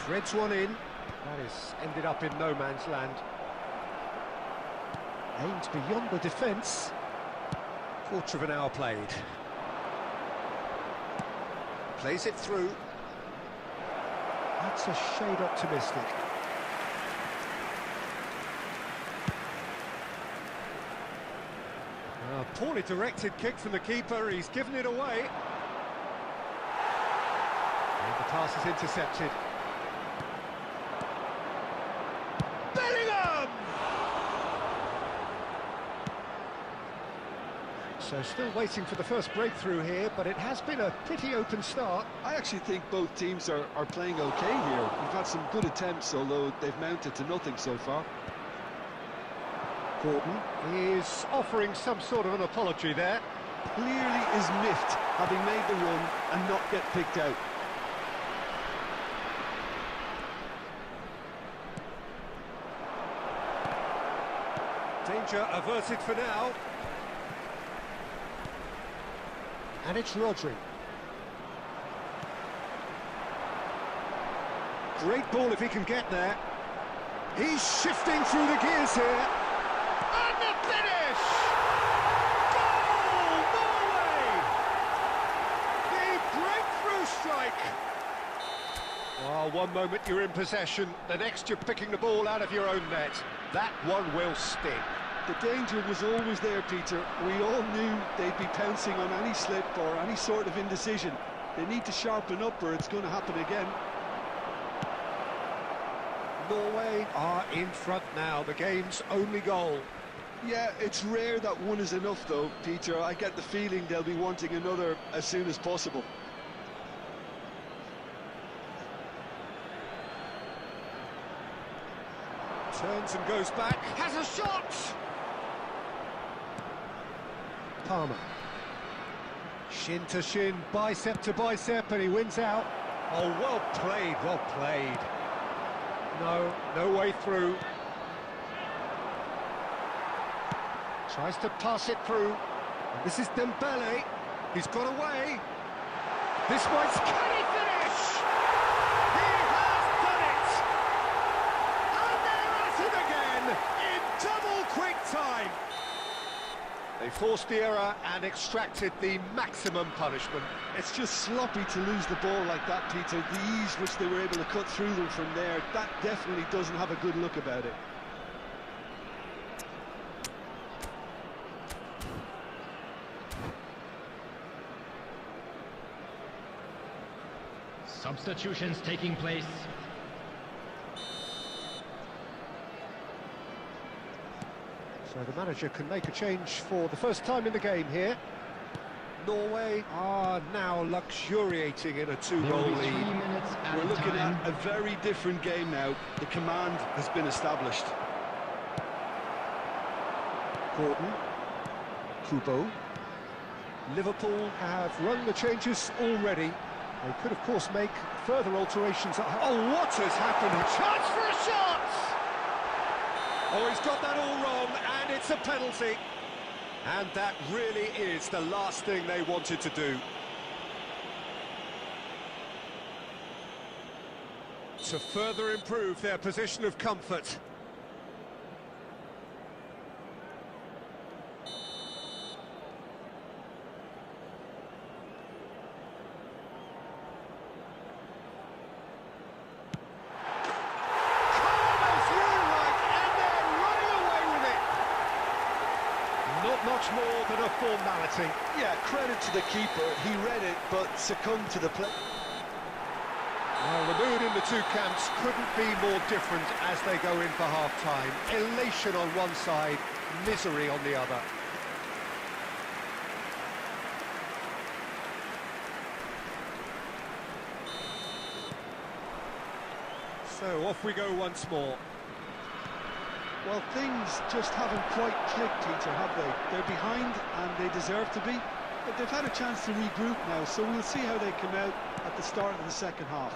Threads one in. That is ended up in no man's land. Aimed beyond the defence. Quarter of an hour played. Plays it through. That's a shade optimistic. A poorly directed kick from the keeper, he's given it away. And the pass is intercepted. Bellingham! So still waiting for the first breakthrough here, but it has been a pretty open start. I actually think both teams are playing okay here. We've had some good attempts, although they've mounted to nothing so far. Gordon is offering some sort of an apology there. Clearly is miffed, having made the run and not get picked out. Danger averted for now. And it's Rodri. Great ball if he can get there. He's shifting through the gears here. And the finish! Goal! Norway! The breakthrough strike! Oh, one moment you're in possession, the next you're picking the ball out of your own net. That one will sting. The danger was always there, Peter. We all knew they'd be pouncing on any slip or any sort of indecision. They need to sharpen up or it's going to happen again. Norway are in front now, the game's only goal. Yeah, it's rare that one is enough though, Peter. I get the feeling they'll be wanting another as soon as possible. Turns and goes back, has a shot! Palmer. Shin to shin, bicep to bicep, and he wins out. Oh, well played, well played. No way through. Tries to pass it through. And this is Dembele. He's got away. This one's... Can he finish? He has done it! And they're at it again in double quick time. They forced the error and extracted the maximum punishment. It's just sloppy to lose the ball like that, Peter. The ease which they were able to cut through them from there, that definitely doesn't have a good look about it. Substitutions taking place. So the manager can make a change for the first time in the game here. Norway are now luxuriating in a two-goal lead. 3 minutes at We're looking time. at a very different game now. The command has been established. Gordon, Kubo. Liverpool have run the changes already. They could, of course, make further alterations. Oh, what has happened? A chance for a shot! Oh, he's got that all wrong, and it's a penalty. And that really is the last thing they wanted to do. To further improve their position of comfort. Not much more than a formality. Yeah, credit to the keeper. He read it, but succumbed to the play. Well, the mood in the two camps couldn't be more different as they go in for half-time. Elation on one side, misery on the other. So off we go once more. Well, things just haven't quite clicked, Peter, have they? They're behind and they deserve to be, but they've had a chance to regroup now, so we'll see how they come out at the start of the second half.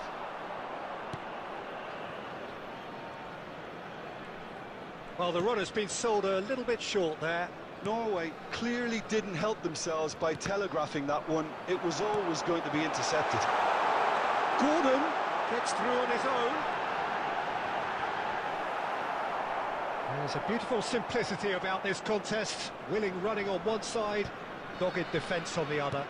Well, the run has been sold a little bit short there. Norway clearly didn't help themselves by telegraphing that one. It was always going to be intercepted. Gordon gets through on his own. There's a beautiful simplicity about this contest. Willing running on one side, dogged defence on the other.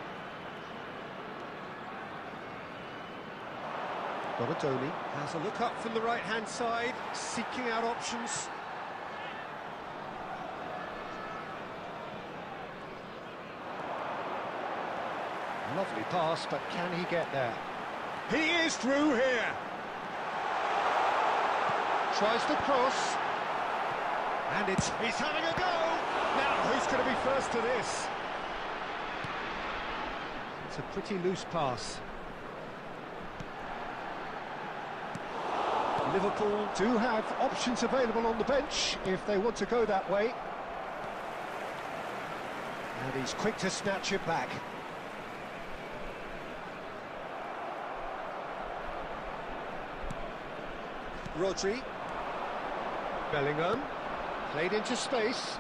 Donatoni has a look up from the right-hand side, seeking out options. Lovely pass, but can he get there? He is through here! Tries to cross. And he's having a go! Now, who's going to be first to this? It's a pretty loose pass. Liverpool do have options available on the bench if they want to go that way. And he's quick to snatch it back. Rodri. Bellingham. Played into space.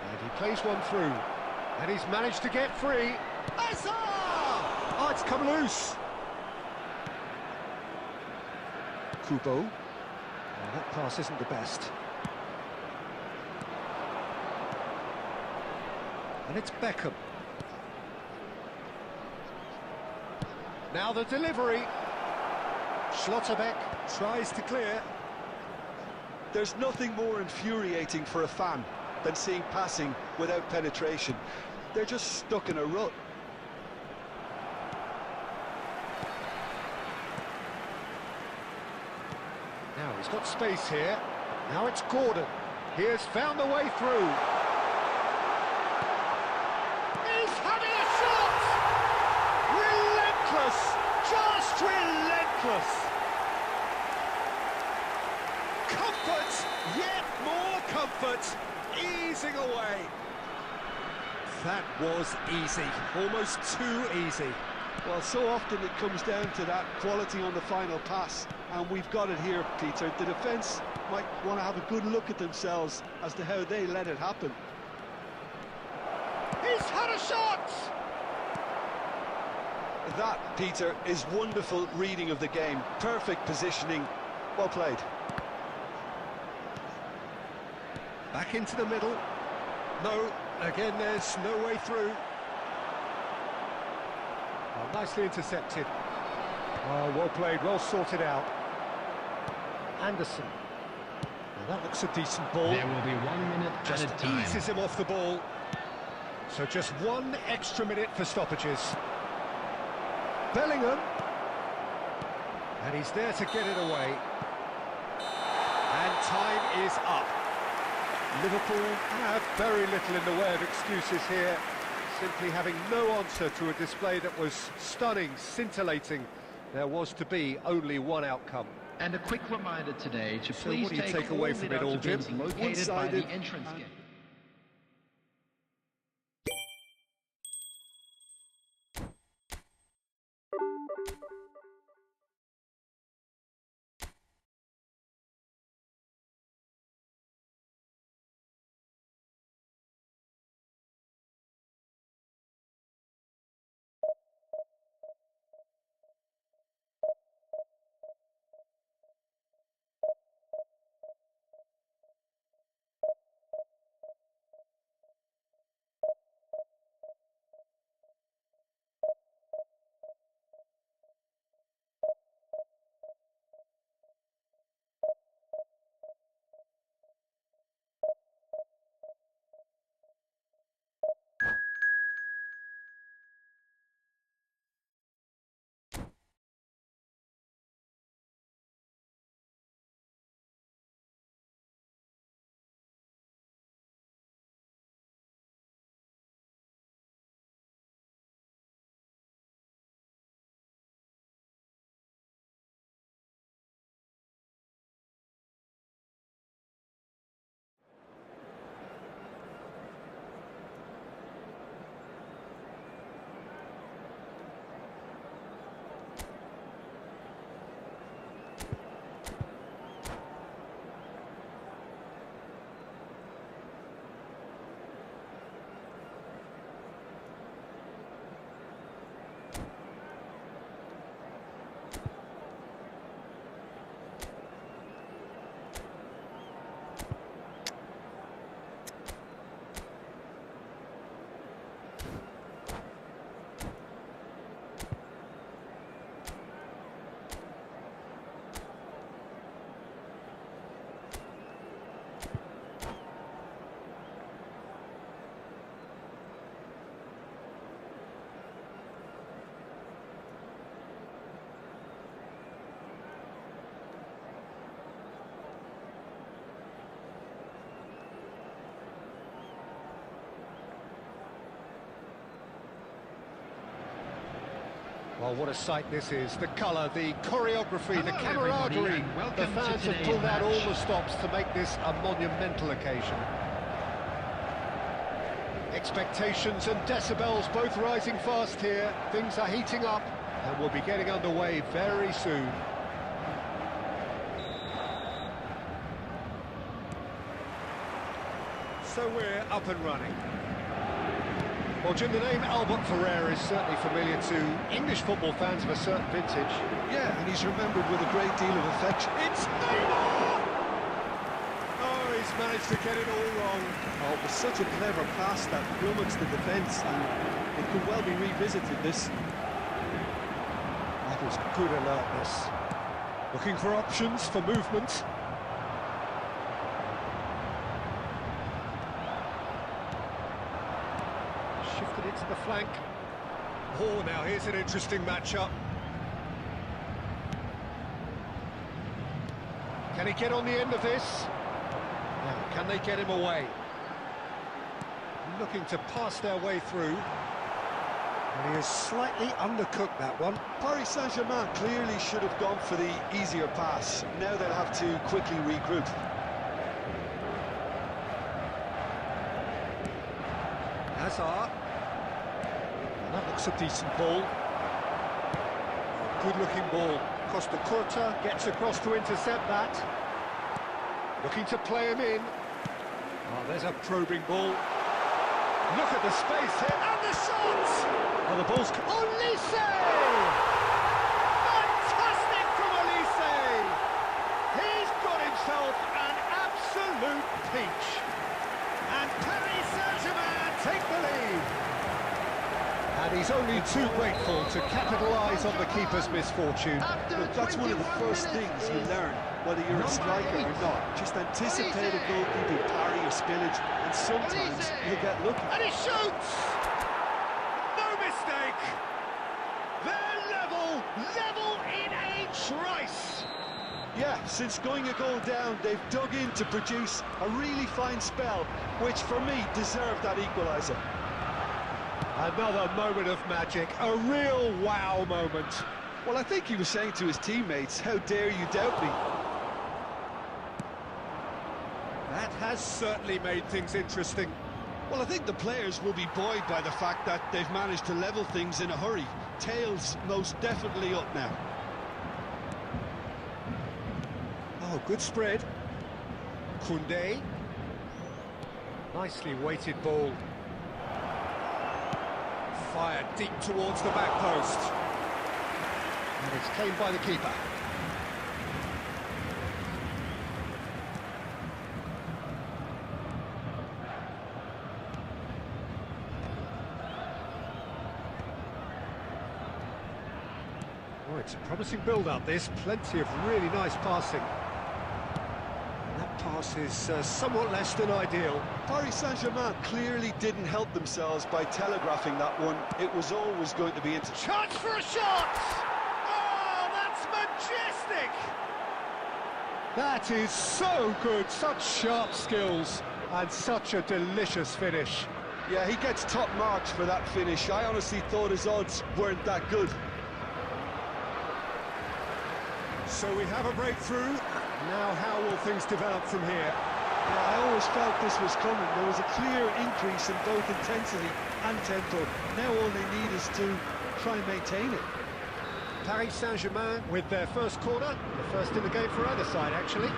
And he plays one through. And he's managed to get free. Hazard! Oh, it's come loose. Kubo. Well, that pass isn't the best. And it's Beckham. Now the delivery. Schlotterbeck tries to clear. There's nothing more infuriating for a fan than seeing passing without penetration. They're just stuck in a rut. Now he's got space here. Now it's Gordon. He has found a way through. He's having a shot! Relentless! Just relentless! Comfort! Yet more comfort! Easing away. That was easy. Almost too easy. Well, so often it comes down to that quality on the final pass, and we've got it here, Peter. The defence might want to have a good look at themselves as to how they let it happen. He's had a shot! That, Peter, is wonderful reading of the game. Perfect positioning. Well played. Back into the middle. No, again there's no way through. Oh, nicely intercepted. Oh, well played, well sorted out. Anderson. Well, that looks a decent ball. There will be 1 minute Just added time. eases him off the ball. So just 1 extra minute for stoppages. Bellingham. And he's there to get it away. And time is up. Liverpool have very little in the way of excuses here, simply having no answer to a display that was stunning, scintillating. There was to be only one outcome. And a quick reminder today to So please what do you take take away all from the it all, Jim? bins located by One-sided the entrance gate. Well, what a sight this is. The colour, the choreography, the Hello, everybody, camaraderie. and The welcome to fans have today's pulled out all match. the stops to make this a monumental occasion. Expectations and decibels both rising fast here. Things are heating up and we'll be getting underway very soon. So we're up and running. Well, Jim, the name Albert Ferrer is certainly familiar to English football fans of a certain vintage. Yeah, and he's remembered with a great deal of affection. It's Neymar! Oh, he's managed to get it all wrong. Oh, it was such a clever pass that flummoxed the defence, and it could well be revisited, this. That was good alertness. Looking for options for movement. Shifted it to the flank. Oh, now here's an interesting matchup. Can he get on the end of this? Now, can they get him away? Looking to pass their way through. And he has slightly undercooked that one. Paris Saint-Germain clearly should have gone for the easier pass. Now they'll have to quickly regroup. Hazard. And that looks a decent ball. Good-looking ball. Costa Curta gets across to intercept that. Looking to play him in. Oh, there's a probing ball. Look at the space here, and the shot! Oh, the ball's... Olise! Fantastic from Olise! He's got himself an absolute peach. And Paris Saint-Germain take the lead. And he's only too grateful to capitalise on the keeper's misfortune. Look, that's one of the first things you learn, whether you're a striker or not. Just anticipate a goalkeeping parry or spillage, and sometimes you'll get lucky. And he shoots! No mistake! They're level in a trice! Yeah, since going a goal down, they've dug in to produce a really fine spell, which for me deserved that equaliser. Another moment of magic, a real wow moment. Well, I think he was saying to his teammates, how dare you doubt me? That has certainly made things interesting. Well, I think the players will be buoyed by the fact that they've managed to level things in a hurry. Tails most definitely up now. Oh, good spread. Koundé. Nicely weighted ball. Fired deep towards the back post. And it's claimed by the keeper. Oh, it's a promising build-up, this. Plenty of really nice passing. That pass is somewhat less than ideal. Paris Saint-Germain clearly didn't help themselves by telegraphing that one. It was always going to be into... Chance for a shot! Oh, that's majestic! That is so good, such sharp skills, and such a delicious finish. Yeah, he gets top marks for that finish. I honestly thought his odds weren't that good. So we have a breakthrough. Now how will things develop from here? Yeah, I always felt this was coming. There was a clear increase in both intensity and tempo. Now all they need is to try and maintain it. Paris Saint-Germain with their first corner, the first in the game for either side, actually.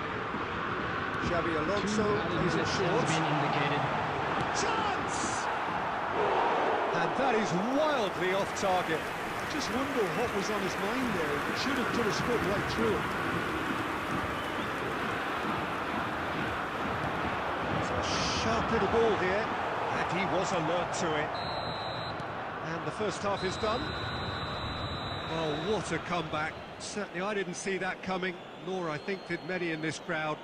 Xabi Alonso is in short. Been indicated. Chance! And that is wildly off target. I just wonder what was on his mind there. He should have put his foot right through it. It's a sharp little ball here, and he was alert to it. And the first half is done. Oh, what a comeback. Certainly I didn't see that coming, nor I think did many in this crowd.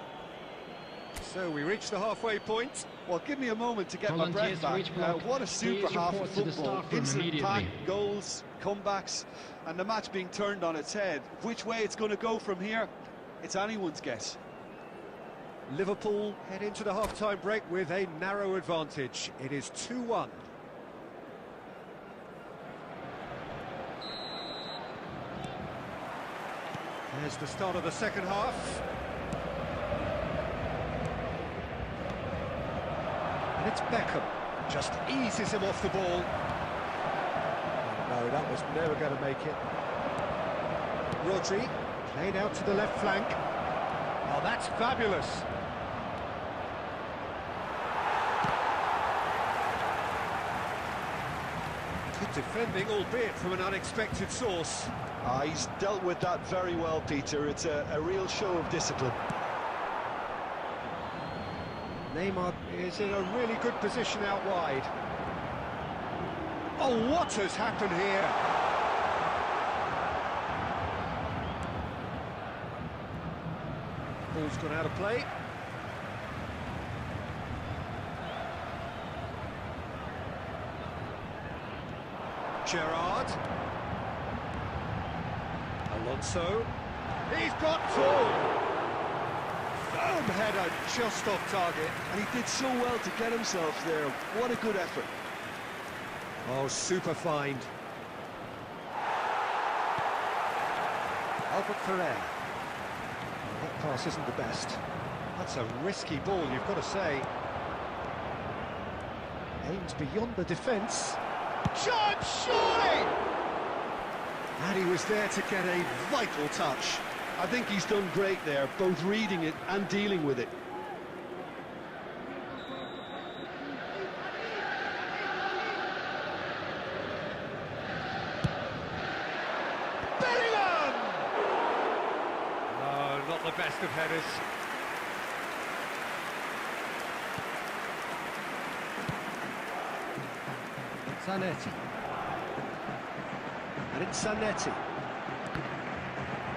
So we reach the halfway point. Well, give me a moment to get my Volunteers breath to reach back. block. What a super Please half of report to the football. staff room Instant pack, immediately. goals, comebacks, and the match being turned on its head. Which way it's going to go from here, it's anyone's guess. Liverpool head into the half-time break with a narrow advantage. It is 2-1. There's the start of the second half. And it's Beckham. Just eases him off the ball. No, that was never going to make it. Rodri, played out to the left flank. Oh, that's fabulous. Good defending, albeit from an unexpected source. He's dealt with that very well, Peter. It's a real show of discipline. Neymar is in a really good position out wide. Oh, what has happened here? Ball's gone out of play. Gerrard. Alonso. He's got two. Firm header just off target. And he did so well to get himself there. What a good effort. Oh, super find. Albert Ferrer. Oh, that pass isn't the best. That's a risky ball, you've got to say. Aims beyond the defence. Chance, surely! And he was there to get a vital touch. I think he's done great there, both reading it and dealing with it. Bellingham! No, not the best of headers. Zanetti. And it's Zanetti.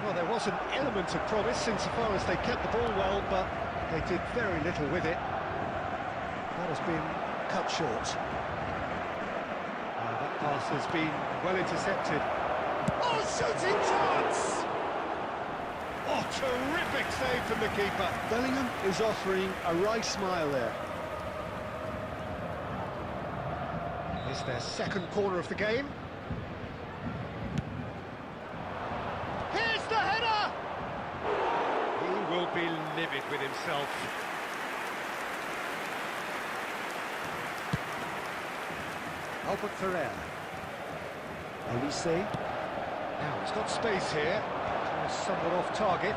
Well, there was an element of promise insofar as they kept the ball well, but they did very little with it. That has been cut short. That pass has been well intercepted. Oh, shooting chance! Oh, terrific save from the keeper. Bellingham is offering a right smile there. It's their second corner of the game. Here's the header! He will be livid with himself. Albert Ferrer. Elise. Now he's got space here. Somewhat off target.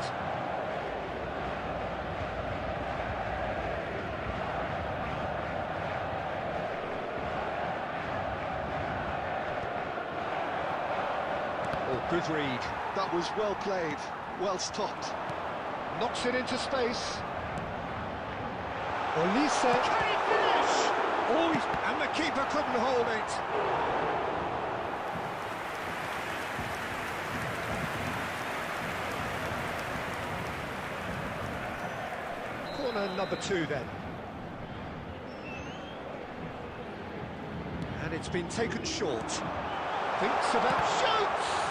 Oh, good read. That was well played, well stopped. Knocks it into space. Elise. Can he finish? Oh, and the keeper couldn't hold it. Corner number 2 then. And it's been taken short. Thinks about shoots!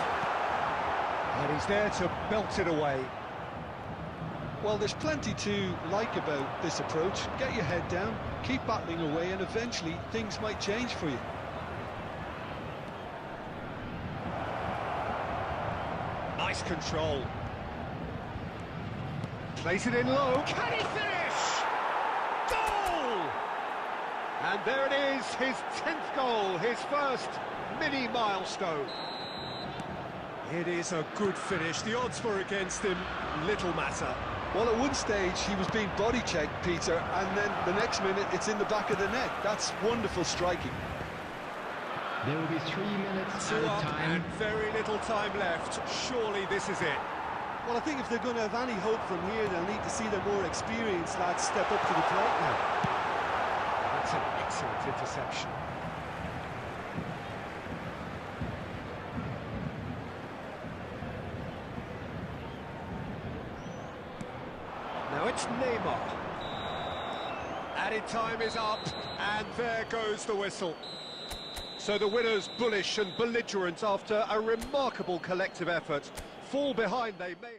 And he's there to belt it away. Well, there's plenty to like about this approach. Get your head down, keep battling away, and eventually things might change for you. Nice control. Plays it in low. Can he finish? Goal! And there it is, his 10th goal, his first mini milestone. It is a good finish. The odds were against him, little matter. Well, at one stage he was being body checked, Peter, and then the next minute it's in the back of the net. That's wonderful striking. There will be 3 minutes Two at a up time. and very little time left. Surely this is it. Well, I think if they're going to have any hope from here, they'll need to see the more experienced lads step up to the plate now. That's an excellent interception. Now it's Neymar. Added time is up, and there goes the whistle. So the winners, bullish and belligerent after a remarkable collective effort. Fall behind they may...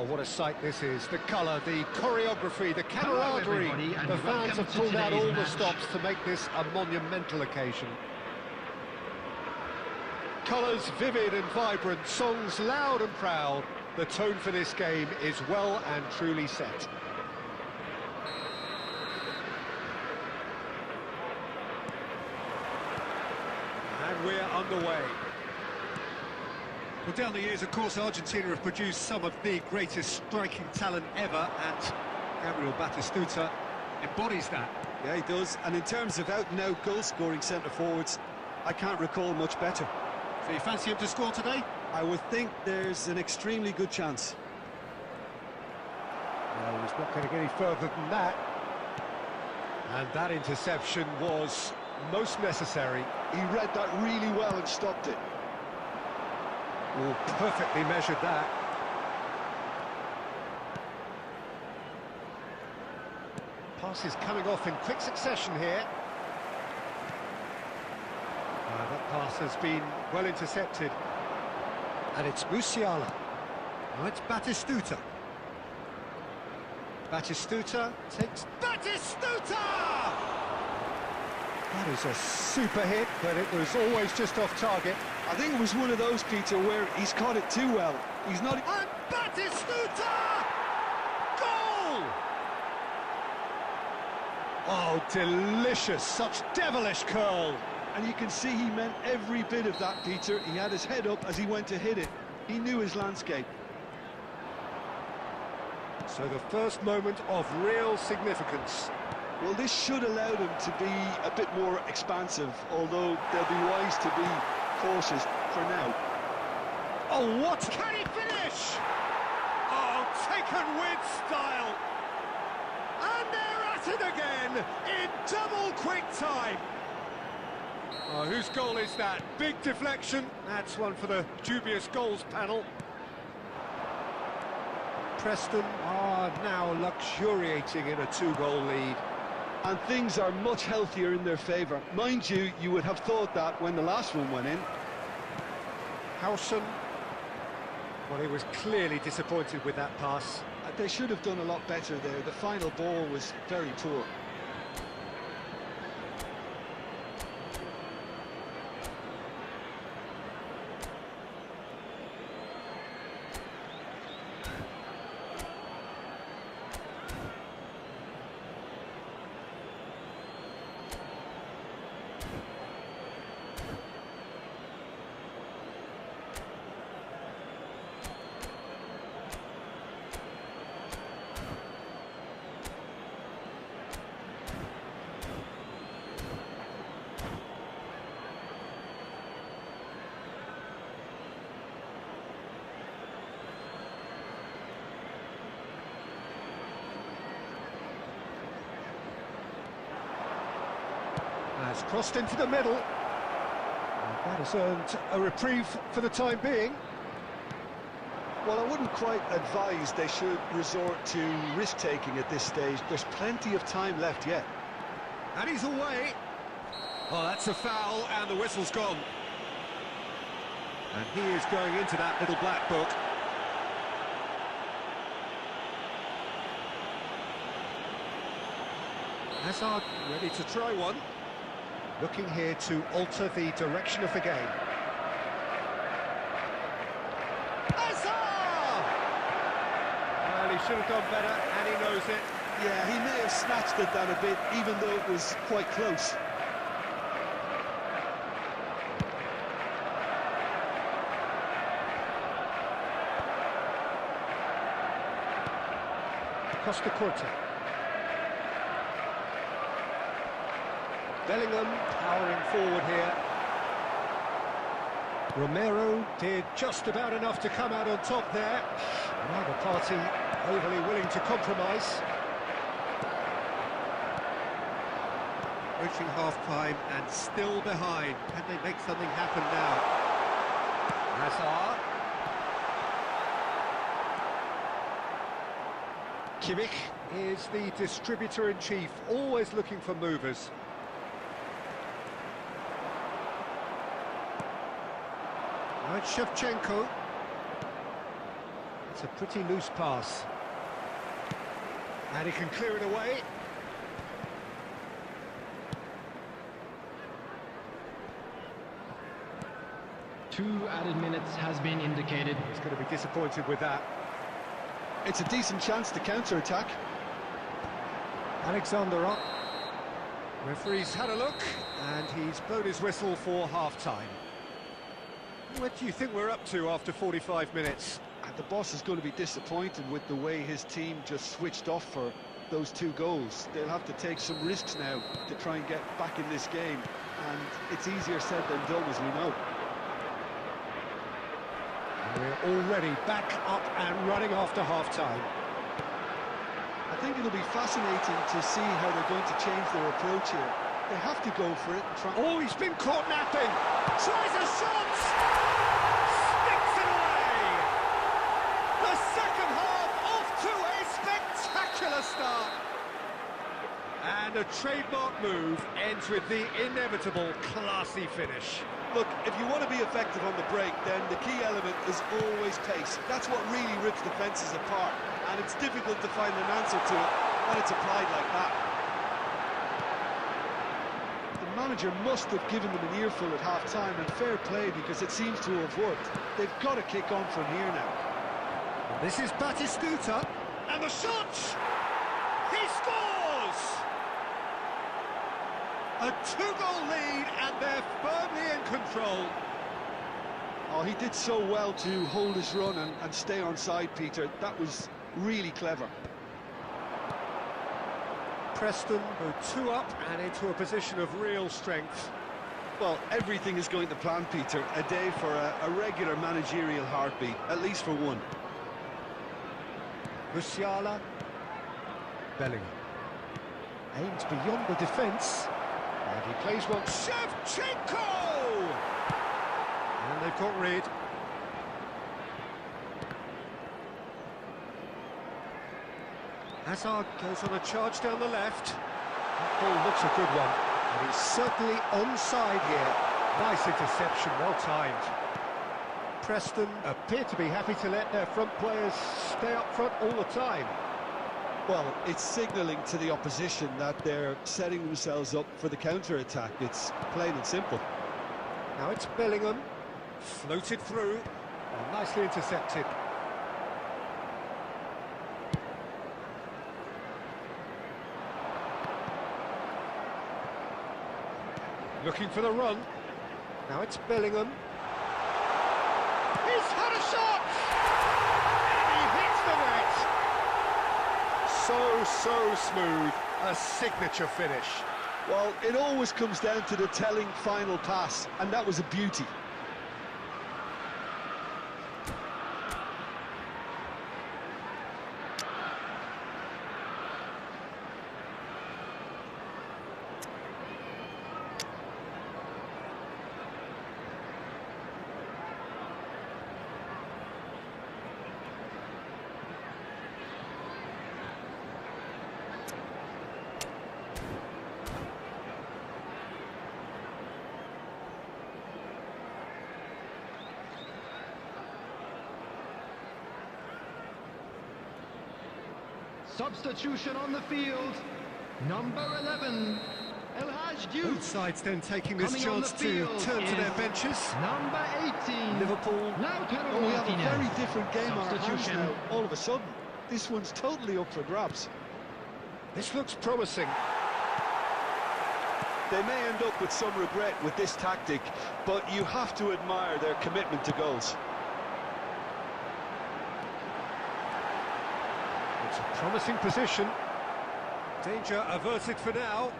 Oh, what a sight this is. The colour, the choreography, the camaraderie. everybody, and The fans welcome have to pulled out today's all the match. stops to make this a monumental occasion. Colours vivid and vibrant, songs loud and proud. The tone for this game is well and truly set. And we're underway. Well, down the years, of course, Argentina have produced some of the greatest striking talent ever, and Gabriel Batistuta embodies that. Yeah, he does. And in terms of out-and-out goal-scoring centre-forwards, I can't recall much better. So you fancy him to score today? I would think there's an extremely good chance. Well, he's not going to get any further than that. And that interception was most necessary. He read that really well and stopped it. Oh, perfectly measured that. Passes coming off in quick succession here. That pass has been well intercepted. And it's Musiala. Now it's Batistuta. Batistuta takes... Batistuta! That is a super hit, but it was always just off target. I think it was one of those, Peter, where he's caught it too well. He's not... And Batistuta! Goal! Oh, delicious, such devilish curl. And you can see he meant every bit of that, Peter. He had his head up as he went to hit it. He knew his landscape. So the first moment of real significance. Well, this should allow them to be a bit more expansive, although they'll be wise to be cautious for now. Oh, what? Can he finish? Oh, taken with style. And they're at it again in double quick time. Oh, whose goal is that? Big deflection. That's one for the dubious goals panel. Preston are now luxuriating in a 2-goal lead. And things are much healthier in their favour. Mind you, you would have thought that when the last one went in. Howson, well, he was clearly disappointed with that pass. They should have done a lot better there. The final ball was very poor. Has crossed into the middle. And that has earned a reprieve for the time being. Well, I wouldn't quite advise they should resort to risk-taking at this stage. There's plenty of time left yet. And he's away. Oh, that's a foul, and the whistle's gone. And he is going into that little black book. Hazard ready to try one. Looking here to alter the direction of the game. Hazard! Well, he should have done better, and he knows it. Yeah, he may have snatched at that a bit, even though it was quite close. Costa Curta. Bellingham powering forward here. Romero did just about enough to come out on top there. Neither party overly willing to compromise. Approaching half-time and still behind. Can they make something happen now? Hazard. Kimmich is the distributor-in-chief, always looking for movers. Now it's Shevchenko. It's a pretty loose pass. And he can clear it away. Two added minutes has been indicated. He's going to be disappointed with that. It's a decent chance to counter-attack. Alexander up. Referee's had a look, and he's blown his whistle for half-time. What do you think we're up to after 45 minutes? And the boss is going to be disappointed with the way his team just switched off for those 2 goals. They'll have to take some risks now to try and get back in this game, and it's easier said than done, as we know. We're already back up and running after half-time. I think it'll be fascinating to see how they're going to change their approach here. They have to go for it and try. Oh, he's been caught napping! Tries a shot! Sticks it away! The second half off to a spectacular start! And a trademark move ends with the inevitable classy finish. Look, if you want to be effective on the break, then the key element is always pace. That's what really rips defences apart, and it's difficult to find an answer to it when it's applied like that. The manager must have given them an earful at half-time, and fair play, because it seems to have worked. They've got to kick on from here now. This is Batistuta, and the shot! He scores! A 2-goal lead, and they're firmly in control. Oh, he did so well to hold his run and stay on side, Peter. That was really clever. Preston go 2 up and into a position of real strength. Well, everything is going to plan, Peter. A day for a regular managerial heartbeat, at least for one. Musiala. Bellingham. Aims beyond the defence. And he plays one. Shevchenko! And they've got rid. Hazard goes on a charge down the left. That ball looks a good one. And he's certainly onside here. Nice interception, well timed. Preston appear to be happy to let their front players stay up front all the time. Well, it's signalling to the opposition that they're setting themselves up for the counter-attack. It's plain and simple. Now it's Bellingham, floated through, and nicely intercepted. Looking for the run. Now it's Bellingham. He's had a shot! And he hits the net! So smooth, a signature finish. Well, it always comes down to the telling final pass, and that was a beauty. Substitution on the field. Number 11, El Hadj Diouf. Both sides then taking this Coming on chance the to field turn to their is benches. Number 18, Liverpool. Lautaro Well, we have a Martinez. very different game on our hands Substitution. now, all of a sudden. This one's totally up for grabs. This looks promising. They may end up with some regret with this tactic, but you have to admire their commitment to goals. It's a promising position. Danger averted for now.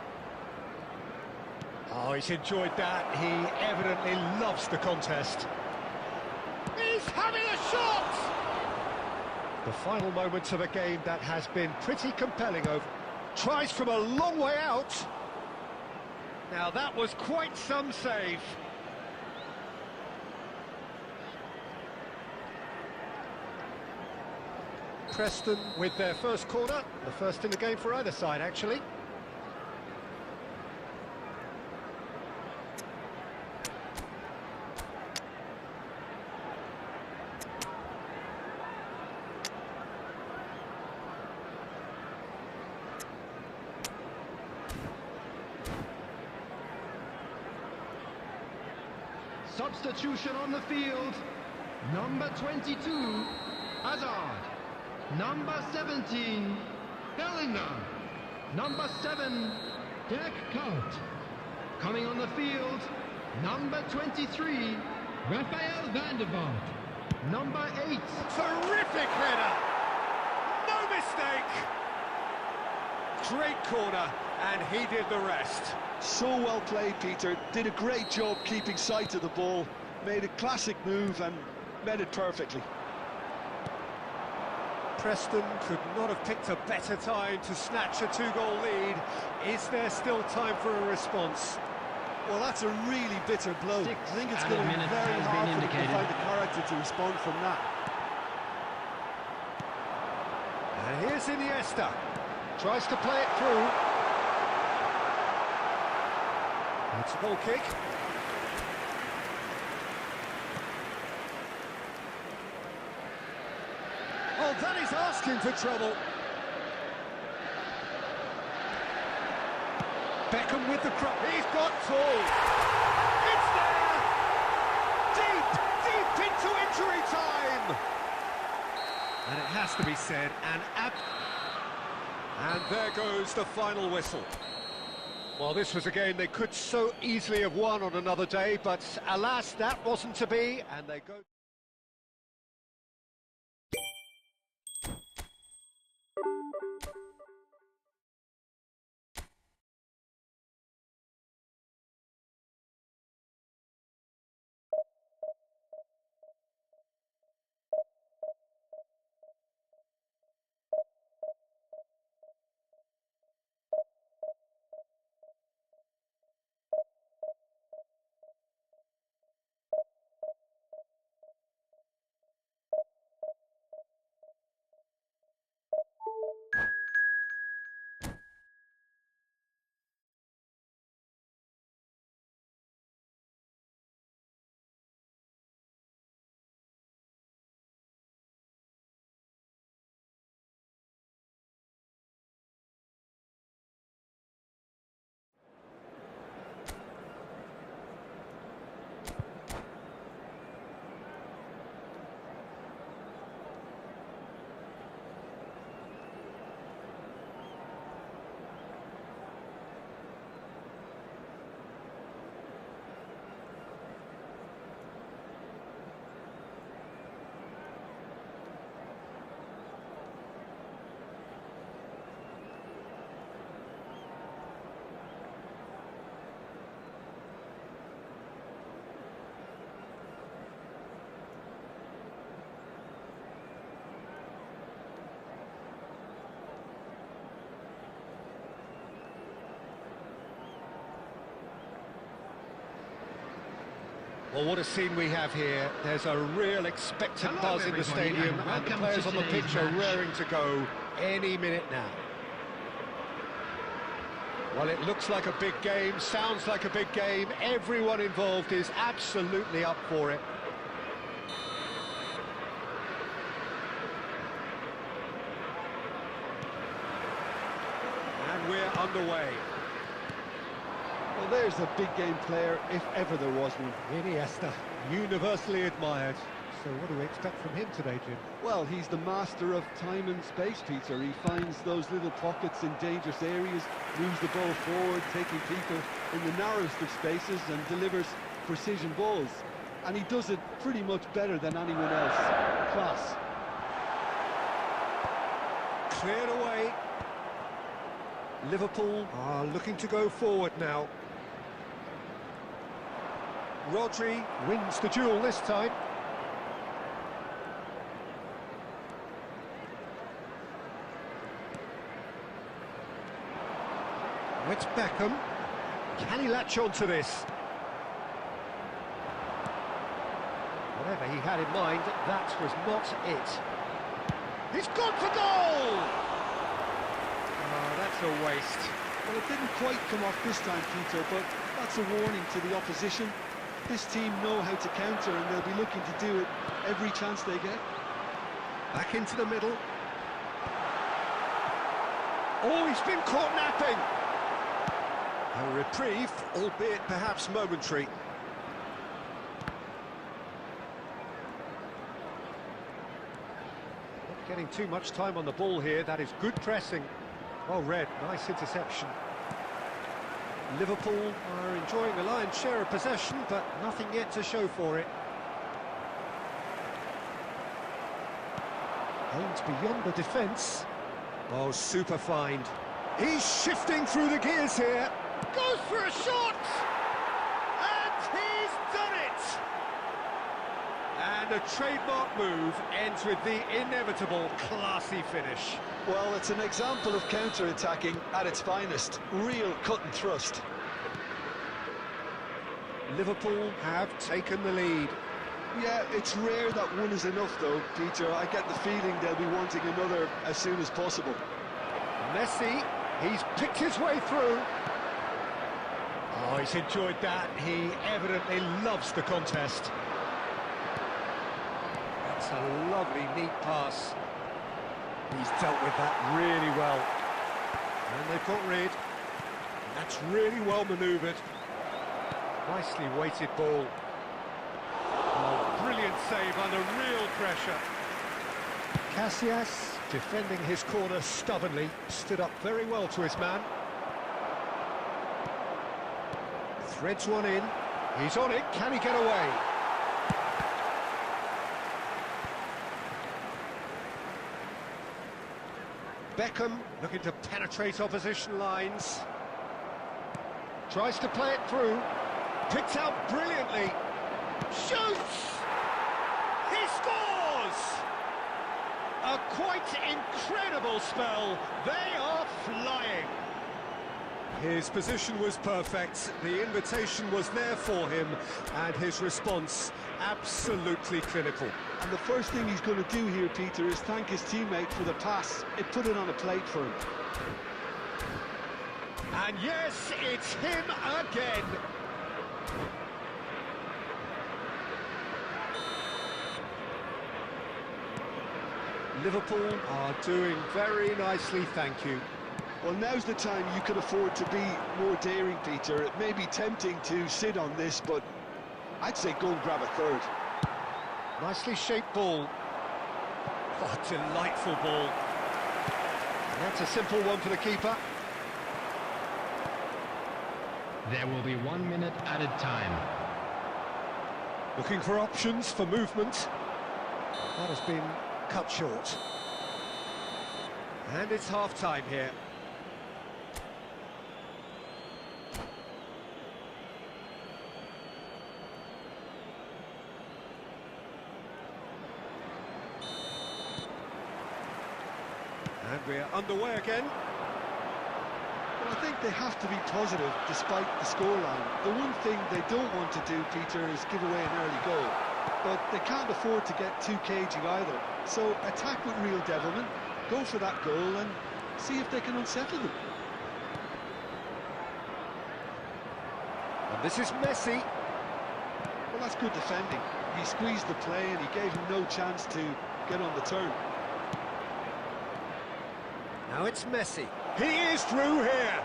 Oh, he's enjoyed that. He evidently loves the contest. He's having a shot! The final moments of a game that has been pretty compelling over. Tries from a long way out. Now that was quite some save. Preston with their first corner, the first in the game for either side actually. substitution on the field. Number 22, Hazard. Number 17, Bellingham. Number 7, Dirk Kuyt. Coming on the field, number 23, Rafael van der Vaart. Number 8. Terrific header! No mistake! Great corner, and he did the rest. So well played, Peter. Did a great job keeping sight of the ball. Made a classic move and met it perfectly. Preston could not have picked a better time to snatch a two-goal lead. Is there still time for a response? Well, that's a really bitter blow. 6 I think it's added going to be minutes very has hard been for them to indicated. find the character to respond from that. And here's Iniesta. Tries to play it through. It's a goal kick. Oh, that is asking for trouble. Beckham with the crop. He's got tall. It's there! Deep into injury time! And it has to be said, and there goes the final whistle. Well, this was a game they could so easily have won on another day, but alas, that wasn't to be, and they go... Well, what a scene we have here. There's a real expectant Hello, buzz in the everybody, stadium, and and the welcome players to on the today's pitch are match. raring to go any minute now. Well, it looks like a big game, sounds like a big game. Everyone involved is absolutely up for it. And we're underway. Well, there's a big game player, if ever there was one. Iniesta, universally admired. So what do we expect from him today, Jim? Well, he's the master of time and space, Peter. He finds those little pockets in dangerous areas, moves the ball forward, taking people in the narrowest of spaces and delivers precision balls. And he does it pretty much better than anyone else. Class. Cleared away. Liverpool are looking to go forward now. Rodri wins the duel this time. It's Beckham. Can he latch on to this? Whatever he had in mind, that was not it. He's gone for goal! Oh, that's a waste. Well, it didn't quite come off this time, Peter, but that's a warning to the opposition. This team know how to counter, and they'll be looking to do it every chance they get. Back into the middle. Oh, he's been caught napping. A reprieve, albeit perhaps momentary. getting too much time on the ball here. That is good pressing. Well read, nice interception. Liverpool are enjoying a lion's share of possession, but nothing yet to show for it. Aims beyond the defence. Oh, super find. He's shifting through the gears here. Goes for a shot! And he's done it! And a trademark move ends with the inevitable classy finish. Well, it's an example of counter-attacking at its finest. Real cut and thrust. Liverpool have taken the lead. Yeah, it's rare that one is enough though, Peter. I get the feeling they'll be wanting another as soon as possible. Messi, he's picked his way through. Oh, he's enjoyed that. He evidently loves the contest. That's a lovely, neat pass. He's dealt with that really well. And they've got rid. That's really well manoeuvred. Nicely weighted ball. Oh, brilliant save under real pressure. Casillas, defending his corner stubbornly, stood up very well to his man. Threads one in. He's on it. Can he get away? Beckham looking to penetrate opposition lines. Tries to play it through. Picked out brilliantly. Shoots! He scores! A quite incredible spell. They are flying. His position was perfect. The invitation was there for him, and his response absolutely clinical. And the first thing he's going to do here, Peter, is thank his teammate for the pass. It put it on a plate for him. And yes, it's him again. Liverpool are doing very nicely, thank you. Well, now's the time you can afford to be more daring, Peter. It may be tempting to sit on this, but I'd say go and grab a third. Nicely shaped ball. Oh, delightful ball. And that's a simple one for the keeper. There will be 1 minute added time. Looking for options for movement. That has been cut short. And it's half-time here. And we're underway again. Well, I think they have to be positive despite the scoreline. The one thing they don't want to do, Peter, is give away an early goal. But they can't afford to get too cagey either. So attack with real devilment, go for that goal and see if they can unsettle them. And this is Messi. Well, that's good defending. He squeezed the play and he gave him no chance to get on the turn. Now it's Messi. He is through here.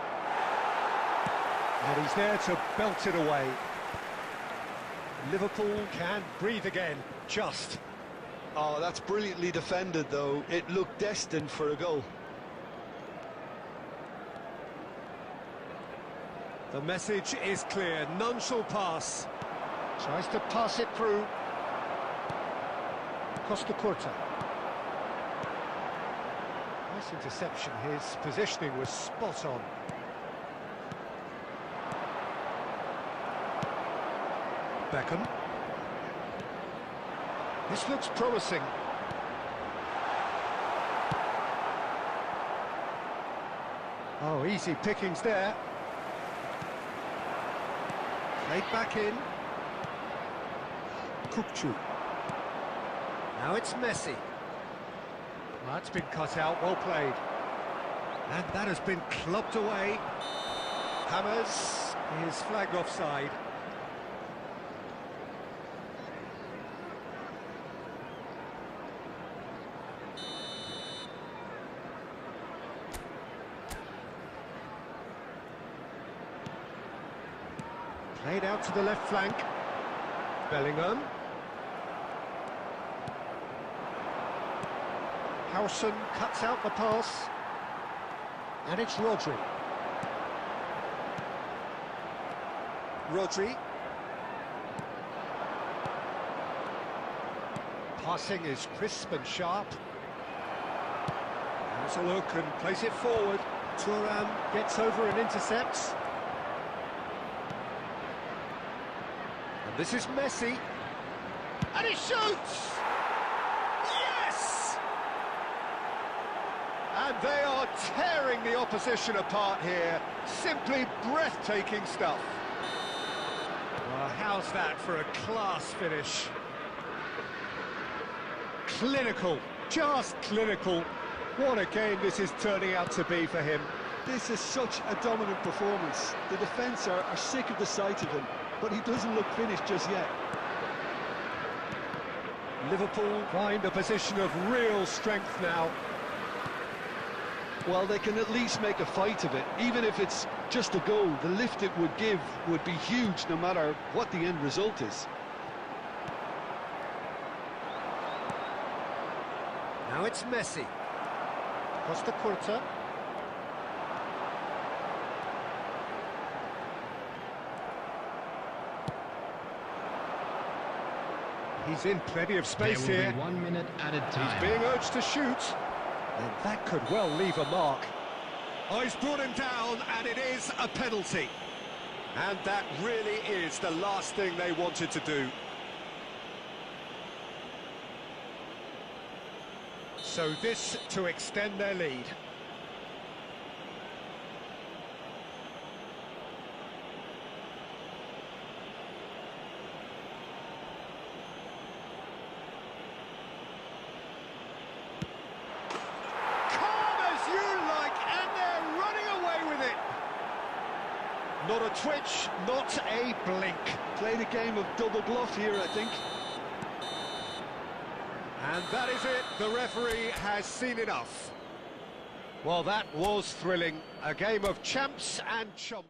And he's there to belt it away. Liverpool can breathe again, just. Oh, that's brilliantly defended, though. It looked destined for a goal. The message is clear, none shall pass. Tries to pass it through. Costa Curta. Nice interception, his positioning was spot on. Beckham. This looks promising. Oh, easy pickings there. Played back in. Kukçu. Now it's Messi. Well, that's been cut out, well played. And that has been clubbed away. Hammers is flagged offside. Played out to the left flank. Bellingham. Howson cuts out the pass. And it's Rodri. Rodri. Passing is crisp and sharp. Has a look and plays it forward. Thuram gets over and intercepts. And this is Messi. And he shoots! Yes! And they are tearing the opposition apart here. Simply breathtaking stuff. Well, how's that for a class finish? Clinical, just clinical. What a game this is turning out to be for him. This is such a dominant performance. The defence are sick of the sight of him, but he doesn't look finished just yet. Liverpool find a position of real strength now. Well, they can at least make a fight of it. Even if it's just a goal, the lift it would give would be huge no matter what the end result is. Now it's Messi. Costa Curta. He's in plenty of space There will here. be 1 minute added time. He's being urged to shoot. And that could well leave a mark. Oh, he's brought him down, and it is a penalty. And that really is the last thing they wanted to do. So this to extend their lead. Calm as you like, and they're running away with it. Not a twitch, not a blink. Played a game of double bluff here, I think. And that is it, the referee has seen enough. Well, that was thrilling. A game of champs and chumps.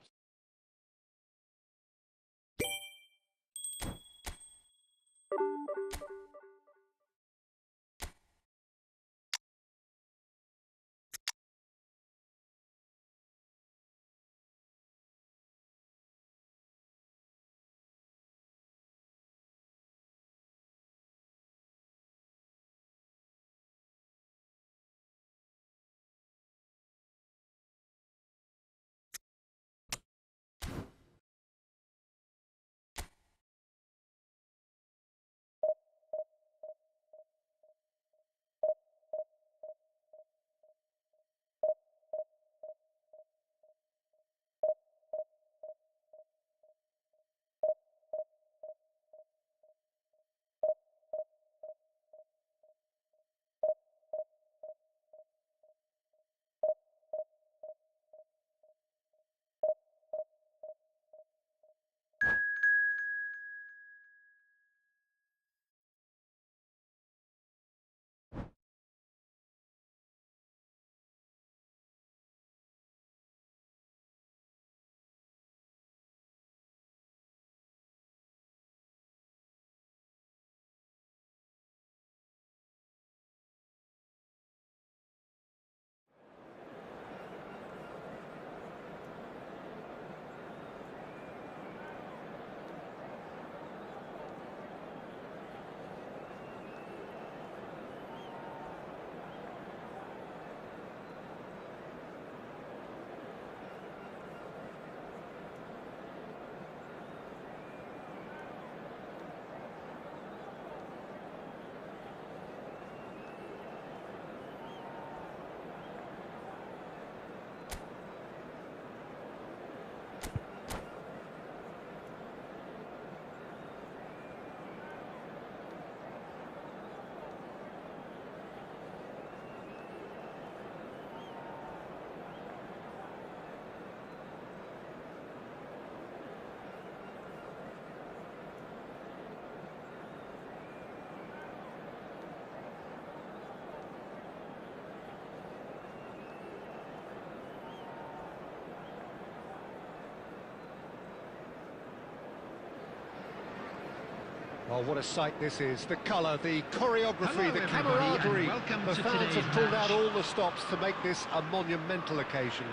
Well, what a sight this is. The colour, the choreography, Hello, the everybody, and camaraderie. welcome The to fans today's have pulled match. out all the stops to make this a monumental occasion.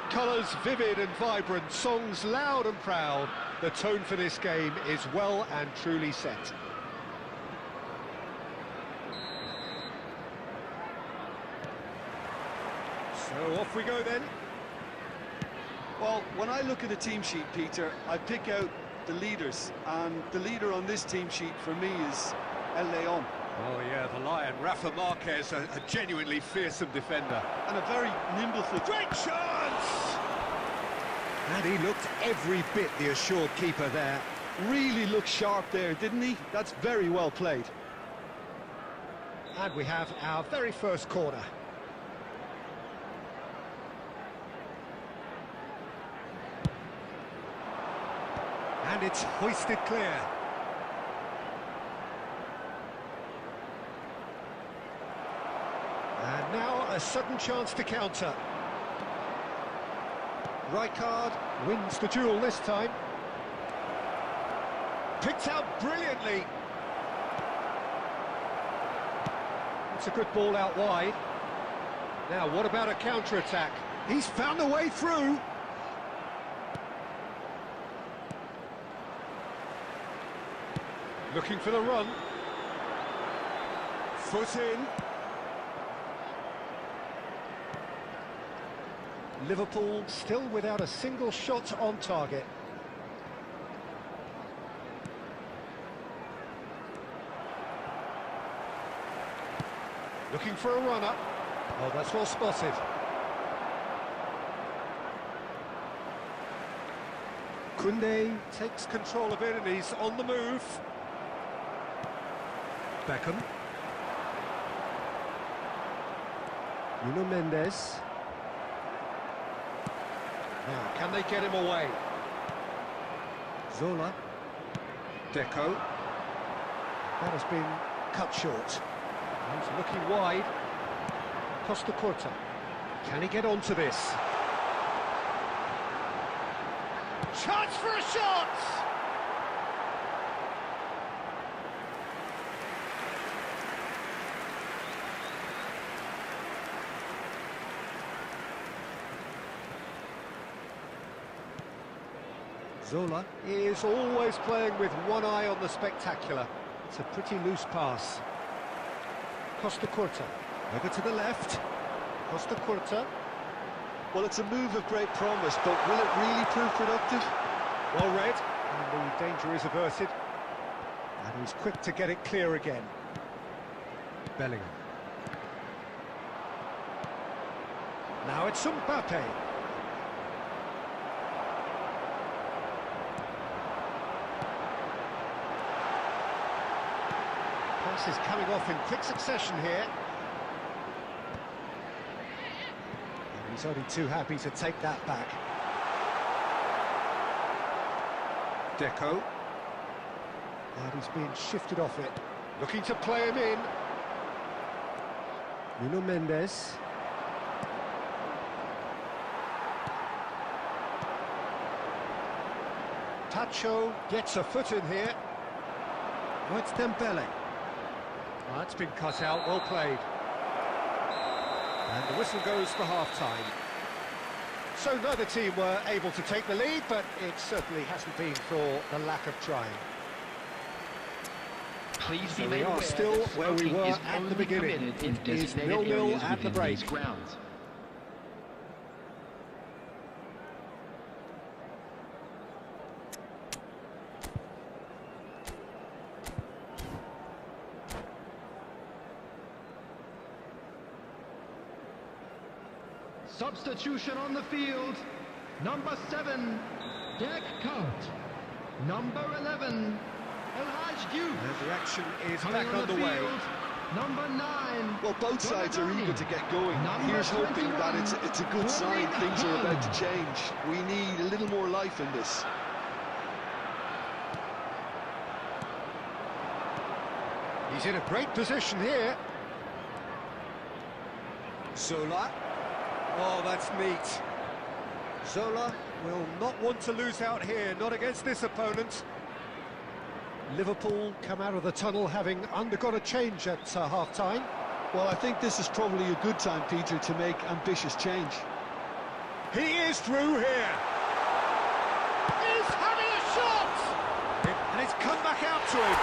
Colours vivid and vibrant, songs loud and proud. The tone for this game is well and truly set. So off we go then. Well, when I look at the team sheet, Peter, I pick out the leaders, and the leader on this team sheet for me is El Leon. Oh yeah, the Lion, Rafa Marquez, a genuinely fearsome defender. And a very nimble foot. Great chance! And he looked every bit the assured keeper there. Really looked sharp there, didn't he? That's very well played. And we have our very first corner. And it's hoisted clear. And now a sudden chance to counter. Rijkaard wins the duel this time. Picked out brilliantly. It's a good ball out wide. Now, what about a counter-attack? He's found a way through. Looking for the run. Foot in. Liverpool still without a single shot on target. Looking for a runner. Oh, that's well spotted. Koundé takes control of it and he's on the move. Beckham. Nuno Mendes. Now, can they get him away? Zola. Deco. That has been cut short. He's looking wide. Costa Curta. Can he get onto this? Chance for a shot! Zola is always playing with one eye on the spectacular. It's a pretty loose pass. Costa Curta, over to the left. Costa Curta. Well, it's a move of great promise, but will it really prove productive? Well read, and the danger is averted. And he's quick to get it clear again. Bellingham. Now it's Mbappe. Pass is coming off in quick succession here. And he's only too happy to take that back. Deco. And he's being shifted off it. Looking to play him in. Nuno Mendes. Tacho gets a foot in here. Oh, it's Dembele. Oh, that's been cut out, well played. And the whistle goes for half-time. So neither team were able to take the lead, but it certainly hasn't been for the lack of trying. Please be So made we are aware still that where we smoking were is at the only beginning. permitted in It is designated 0-0 areas at the within break. these grounds. Substitution on the field. Number 7, Dirk Kuyt. Number 11, El Hadj Diouf. And the action is Coming back on the underway. field, number 9. Well, both sides are eager to get going. Number Here's hoping that 21, it's a good sign. Things are about to Haaland. change. We need a little more life in this. He's in a great position here. Zola. Oh, that's neat. Zola will not want to lose out here, not against this opponent. Liverpool come out of the tunnel having undergone a change at half-time. Well, I think this is probably a good time, Peter, to make ambitious change. He is through here. He's having a shot! And it's come back out to him.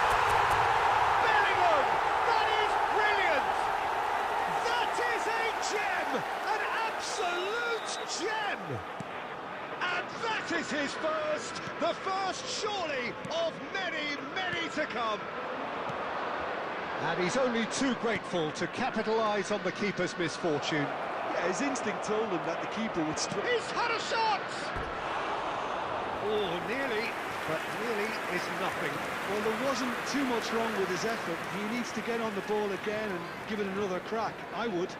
Bellingham! That is brilliant! That is a gem! An absolute gem! And that is his first! The first, surely, of many, many to come. And he's only too grateful to capitalise on the keeper's misfortune. Yeah, his instinct told him that the keeper would strike. He's had a shot! Oh, nearly, but nearly is nothing. Well, there wasn't too much wrong with his effort. He needs to get on the ball again and give it another crack. I would.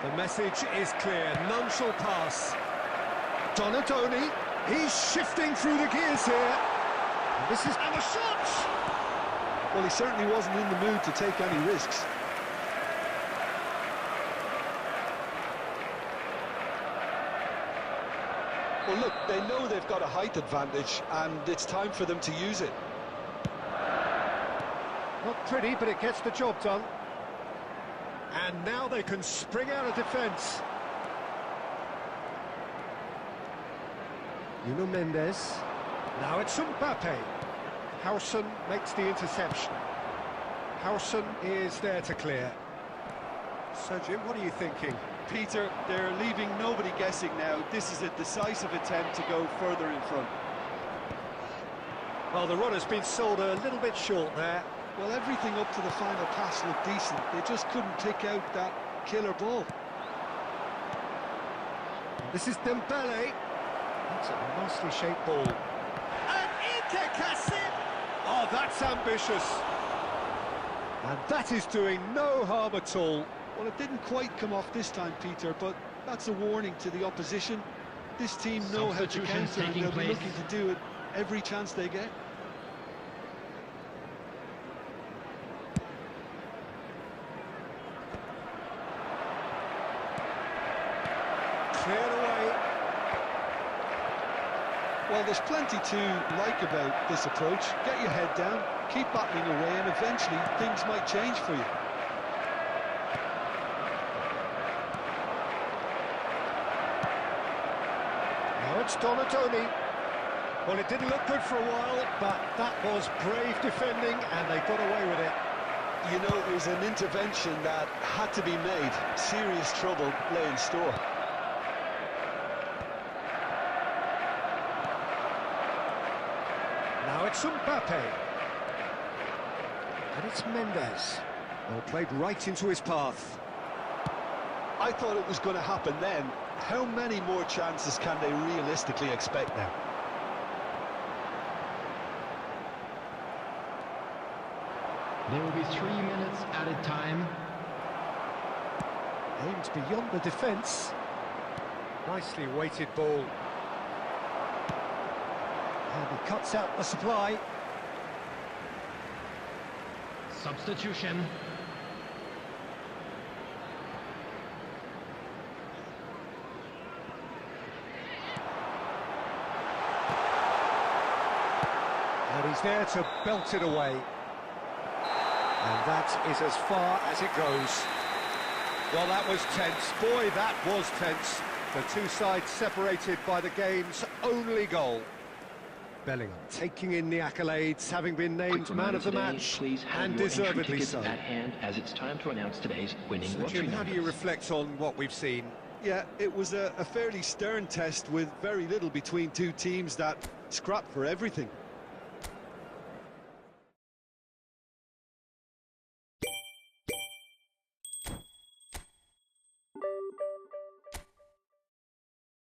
The message is clear, none shall pass. Donadoni, he's shifting through the gears here. And a shot! Well, he certainly wasn't in the mood to take any risks. Well, look, they know they've got a height advantage, and it's time for them to use it. Not pretty, but it gets the job done. And now they can spring out of defence. Nuno Mendes. Now it's Mbappe. Howson makes the interception. Howson is there to clear. So, Jim, what are you thinking? Peter, they're leaving nobody guessing now. This is a decisive attempt to go further in front. Well, the run has been sold a little bit short there. Well, everything up to the final pass looked decent. They just couldn't pick out that killer ball. This is Dembele. That's a nicely shaped ball. And Iker Casillas! Oh, that's ambitious. And that is doing no harm at all. Well, it didn't quite come off this time, Peter, but that's a warning to the opposition. This team know how to counter, and they'll be looking to do it every chance they get. Cleared away. Well, there's plenty to like about this approach. Get your head down, keep battling away, and eventually things might change for you. Now it's Donadoni. Well, it didn't look good for a while, but that was brave defending, and they got away with it. You know, it was an intervention that had to be made. Serious trouble lay in store. Now it's Mbappe. And it's Mendes. Well, played right into his path. I thought it was going to happen then. How many more chances can they realistically expect now? There will be 3 minutes added time. Aimed beyond the defence. Nicely weighted ball. And he cuts out the supply. Substitution. And he's there to belt it away. And that is as far as it goes. Well, that was tense. Boy, that was tense. The two sides separated by the game's only goal. Bellingham taking in the accolades, having been named man of the match, and deservedly so. At hand, as it's time to announce today's winning So, lottery Jim, how do you numbers. reflect on what we've seen? Yeah, it was a fairly stern test with very little between two teams that scrapped for everything.